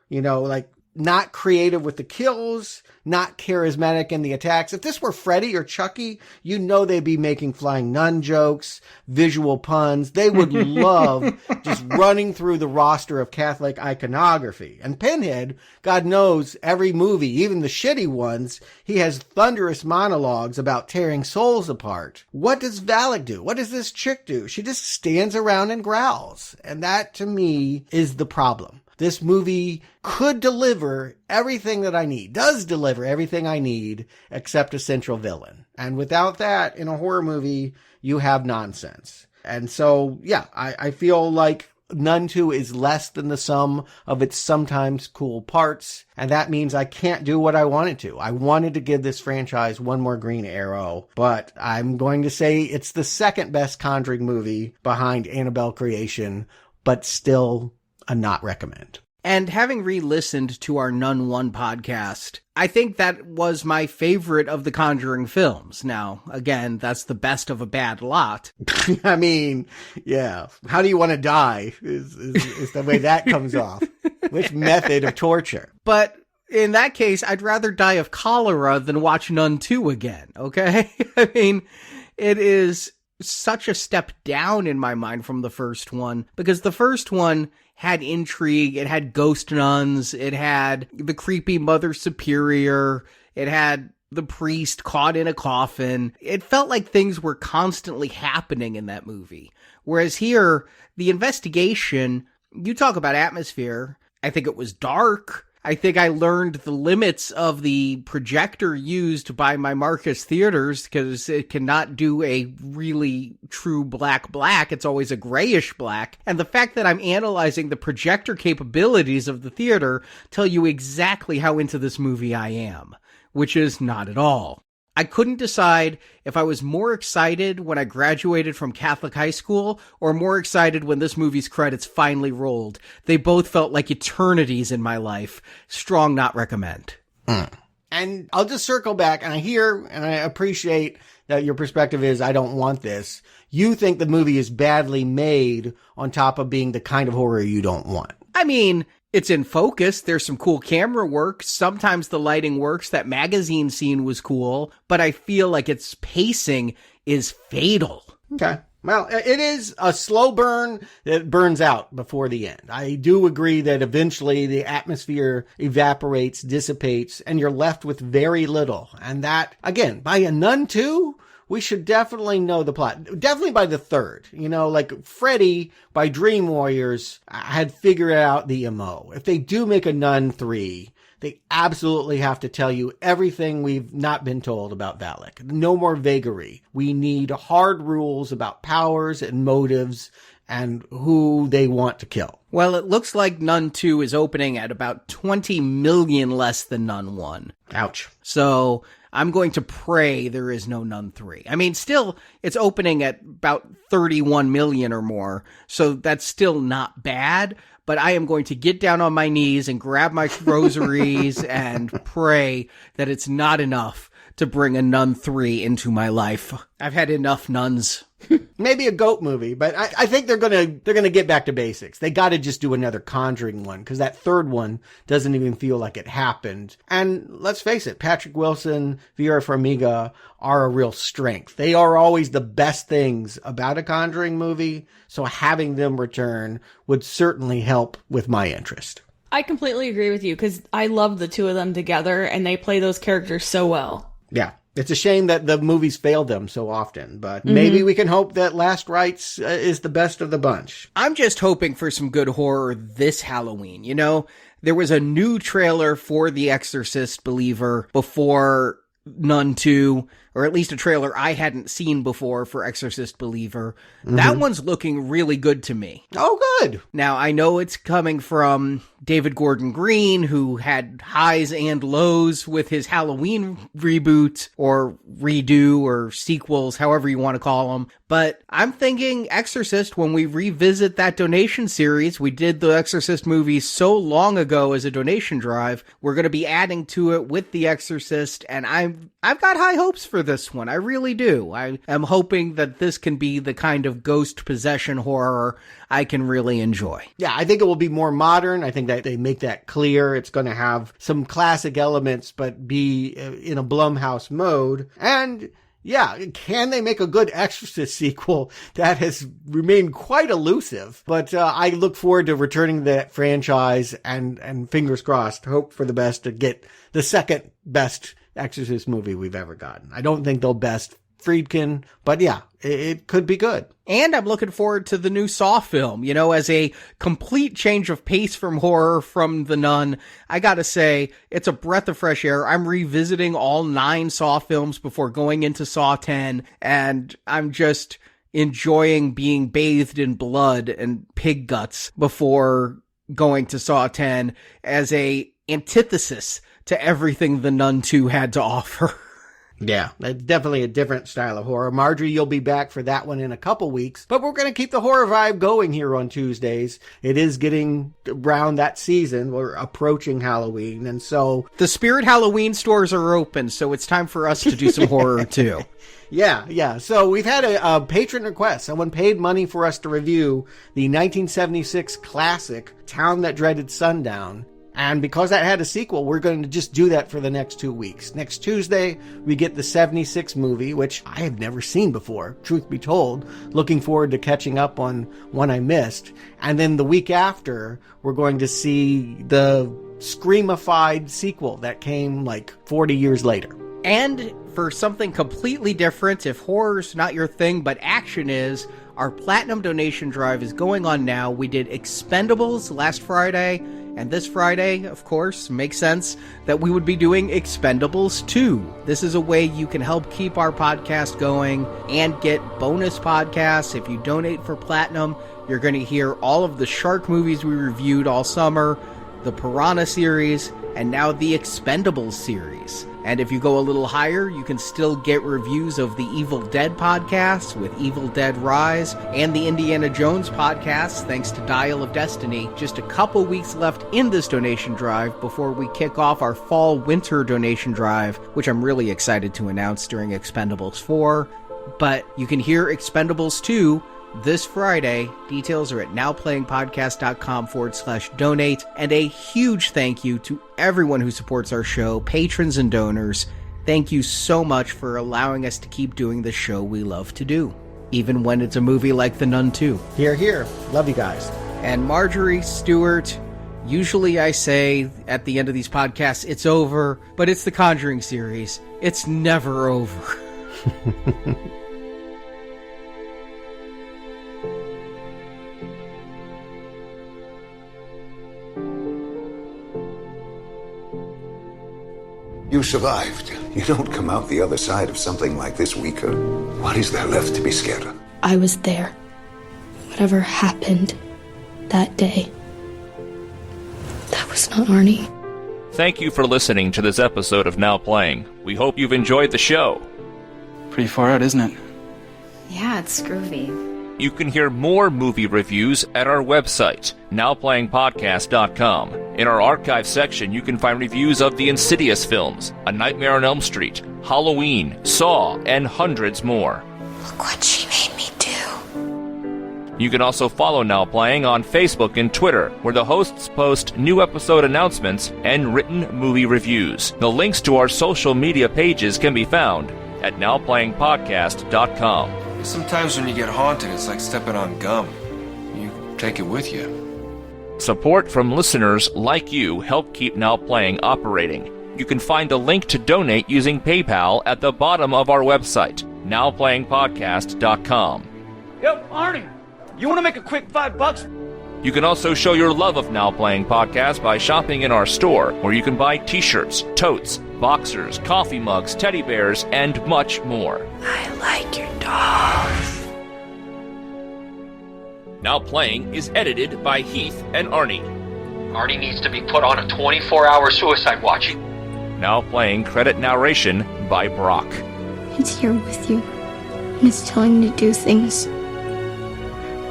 Not creative with the kills, not charismatic in the attacks. If this were Freddy or Chucky, they'd be making flying nun jokes, visual puns. They would love just running through the roster of Catholic iconography. And Pinhead, God knows, every movie, even the shitty ones, he has thunderous monologues about tearing souls apart. What does Valak do? What does this chick do? She just stands around and growls. And that, to me, is the problem. This movie could deliver everything that I need, does deliver everything I need, except a central villain. And without that, in a horror movie, you have nonsense. And so, yeah, I feel like Nun 2 is less than the sum of its sometimes cool parts, and that means I can't do what I wanted to. I wanted to give this franchise one more green arrow, but I'm going to say it's the second best Conjuring movie behind Annabelle Creation, but still a not recommend. And having re-listened to our Nun 1 podcast, I think that was my favorite of the Conjuring films. Now, again, that's the best of a bad lot. I mean, yeah. How do you want to die is the way that comes off. Which method of torture? But in that case, I'd rather die of cholera than watch Nun 2 again, okay? I mean, it is such a step down in my mind from the first one, because the first one had intrigue, it had ghost nuns, it had the creepy Mother Superior, it had the priest caught in a coffin. It felt like things were constantly happening in that movie. Whereas here, the investigation, you talk about atmosphere, I think it was dark. I think I learned the limits of the projector used by my Marcus Theaters, because it cannot do a really true black. It's always a grayish black. And the fact that I'm analyzing the projector capabilities of the theater tell you exactly how into this movie I am, which is not at all. I couldn't decide if I was more excited when I graduated from Catholic high school or more excited when this movie's credits finally rolled. They both felt like eternities in my life. Strong not recommend. And I'll just circle back, and I hear and I appreciate that your perspective is, I don't want this. You think the movie is badly made on top of being the kind of horror you don't want. I mean, it's in focus. There's some cool camera work. Sometimes the lighting works. That magazine scene was cool, but I feel like its pacing is fatal. Okay. Well, it is a slow burn that burns out before the end. I do agree that eventually the atmosphere evaporates, dissipates, and you're left with very little. And that, again, by a Nun 2, we should definitely know the plot. Definitely by the third. You know, like Freddy by Dream Warriors had figured out the MO. If they do make a Nun 3, they absolutely have to tell you everything we've not been told about Valak. No more vagary. We need hard rules about powers and motives and who they want to kill. Well, it looks like Nun 2 is opening at about 20 million less than Nun 1. Ouch. So I'm going to pray there is no Nun 3. I mean, still, it's opening at about 31 million or more, so that's still not bad, but I am going to get down on my knees and grab my rosaries and pray that it's not enough to bring a Nun 3 into my life. I've had enough nuns. Maybe a goat movie, but I think they're gonna get back to basics. They gotta just do another Conjuring one, because that third one doesn't even feel like it happened. And let's face it, Patrick Wilson, Taissa Farmiga are a real strength. They are always the best things about a Conjuring movie, so having them return would certainly help with my interest. I completely agree with you, because I love the two of them together, and they play those characters so well. Yeah. It's a shame that the movies failed them so often, but maybe we can hope that Last Rites is the best of the bunch. I'm just hoping for some good horror this Halloween. You know, there was a new trailer for The Exorcist Believer before Nun 2, or at least a trailer I hadn't seen before for Exorcist Believer. That one's looking really good to me. Oh, good. Now, I know it's coming from David Gordon Green, who had highs and lows with his Halloween reboot or redo or sequels, however you want to call them. But I'm thinking Exorcist, when we revisit that donation series, we did the Exorcist movie so long ago as a donation drive, we're going to be adding to it with The Exorcist, and I've got high hopes for this one. I really do. I am hoping that this can be the kind of ghost possession horror I can really enjoy. Yeah, I think it will be more modern. I think that they make that clear. It's going to have some classic elements, but be in a Blumhouse mode. And yeah, can they make a good Exorcist sequel? That has remained quite elusive. But I look forward to returning to that franchise and fingers crossed, hope for the best to get the second best Exorcist movie we've ever gotten. I don't think they'll best Friedkin, but yeah, it could be good. And I'm looking forward to the new Saw film, you know, as a complete change of pace from horror from The Nun. I gotta say, it's a breath of fresh air. I'm revisiting all 9 Saw films before going into Saw 10, and I'm just enjoying being bathed in blood and pig guts before going to Saw 10 as a antithesis to everything the Nun 2 had to offer. Yeah, that's definitely a different style of horror. Marjorie, you'll be back for that one in a couple weeks, but we're going to keep the horror vibe going here on Tuesdays. It is getting around that season. We're approaching Halloween, and so... The Spirit Halloween stores are open, so it's time for us to do some horror too. Yeah. So we've had a patron request. Someone paid money for us to review the 1976 classic Town That Dreaded Sundown. And because that had a sequel, we're going to just do that for the next 2 weeks. Next Tuesday, we get the 76 movie, which I have never seen before, truth be told. Looking forward to catching up on one I missed. And then the week after, we're going to see the Screamified sequel that came like 40 years later. And for something completely different, if horror's not your thing, but action is, our Platinum donation drive is going on now. We did Expendables last Friday, and this Friday, of course, makes sense that we would be doing Expendables 2. This is a way you can help keep our podcast going and get bonus podcasts. If you donate for Platinum, you're going to hear all of the shark movies we reviewed all summer, the Piranha series, and now the Expendables series. And if you go a little higher, you can still get reviews of the Evil Dead podcast with Evil Dead Rise and the Indiana Jones podcast, thanks to Dial of Destiny. Just a couple weeks left in this donation drive before we kick off our fall-winter donation drive, which I'm really excited to announce during Expendables 4. But you can hear Expendables 2 this Friday. Details are at nowplayingpodcast.com/donate. And a huge thank you to everyone who supports our show, patrons and donors. Thank you so much for allowing us to keep doing the show we love to do, even when it's a movie like The Nun 2. Hear, hear. Love you guys. And Marjorie, Stuart, usually I say at the end of these podcasts, it's over, but it's the Conjuring series. It's never over. You survived. You don't come out the other side of something like this weaker. What is there left to be scared of? I was there. Whatever happened that day, that was not Arnie. Thank you for listening to this episode of Now Playing. We hope you've enjoyed the show. Pretty far out, isn't it? Yeah, it's groovy. You can hear more movie reviews at our website, nowplayingpodcast.com. In our archive section, you can find reviews of the Insidious films, A Nightmare on Elm Street, Halloween, Saw, and hundreds more. Look what she made me do. You can also follow Now Playing on Facebook and Twitter, where the hosts post new episode announcements and written movie reviews. The links to our social media pages can be found at nowplayingpodcast.com. Sometimes when you get haunted, it's like stepping on gum. You take it with you. Support from listeners like you help keep Now Playing operating. You can find a link to donate using PayPal at the bottom of our website, nowplayingpodcast.com. Yo, Arnie, you want to make a quick $5? You can also show your love of Now Playing Podcast by shopping in our store, where you can buy t-shirts, totes, boxers, coffee mugs, teddy bears, and much more. I like your dolls. Now Playing is edited by Heath and Arnie. Arnie needs to be put on a 24-hour suicide watch. Now Playing credit narration by Brock. It's here with you, and it's telling you to do things.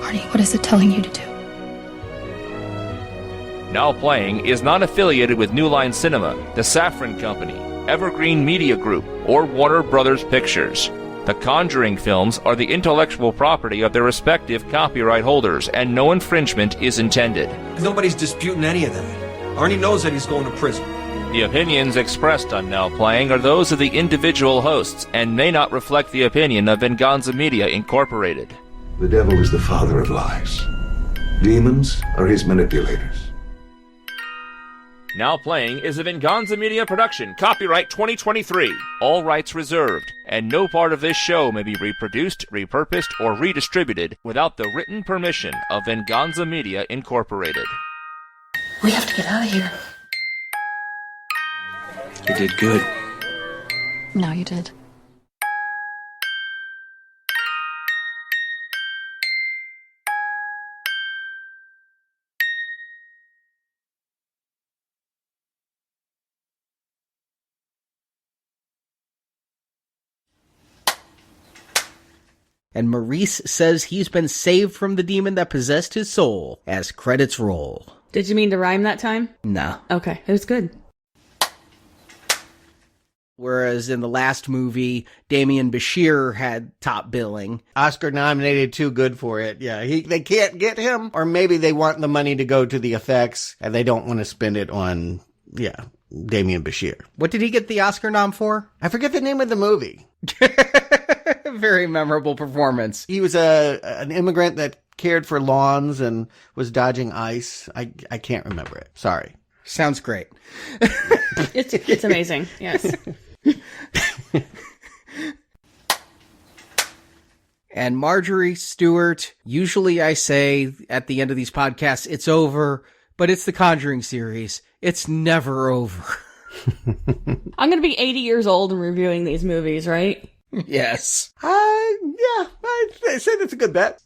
Arnie, what is it telling you to do? Now Playing is not affiliated with New Line Cinema, the Safran Company, Evergreen Media Group, or Warner Brothers Pictures. The Conjuring films are the intellectual property of their respective copyright holders, and no infringement is intended. Nobody's disputing any of that. Arnie knows that he's going to prison. The opinions expressed on Now Playing are those of the individual hosts and may not reflect the opinion of Venganza Media Incorporated. The devil is the father of lies. Demons are his manipulators. Now Playing is a Venganza Media production, copyright 2023, all rights reserved, and no part of this show may be reproduced, repurposed, or redistributed without the written permission of Venganza Media Incorporated. We have to get out of here. You did good. No, you did. And Maurice says he's been saved from the demon that possessed his soul as credits roll. Did you mean to rhyme that time? No. Okay, it was good. Whereas in the last movie, Damian Bashir had top billing. Oscar nominated, too good for it. Yeah, they can't get him, or maybe they want the money to go to the effects, and they don't want to spend it on, Damian Bashir. What did he get the Oscar nom for? I forget the name of the movie. Very memorable performance. He was an immigrant that cared for lawns and was dodging ice. I can't remember it. Sorry. Sounds great. It's amazing. Yes. And Marjorie, Stuart, usually I say at the end of these podcasts, it's over, but it's the Conjuring series. It's never over. I'm going to be 80 years old and reviewing these movies, right? Yes. I said it's a good bet.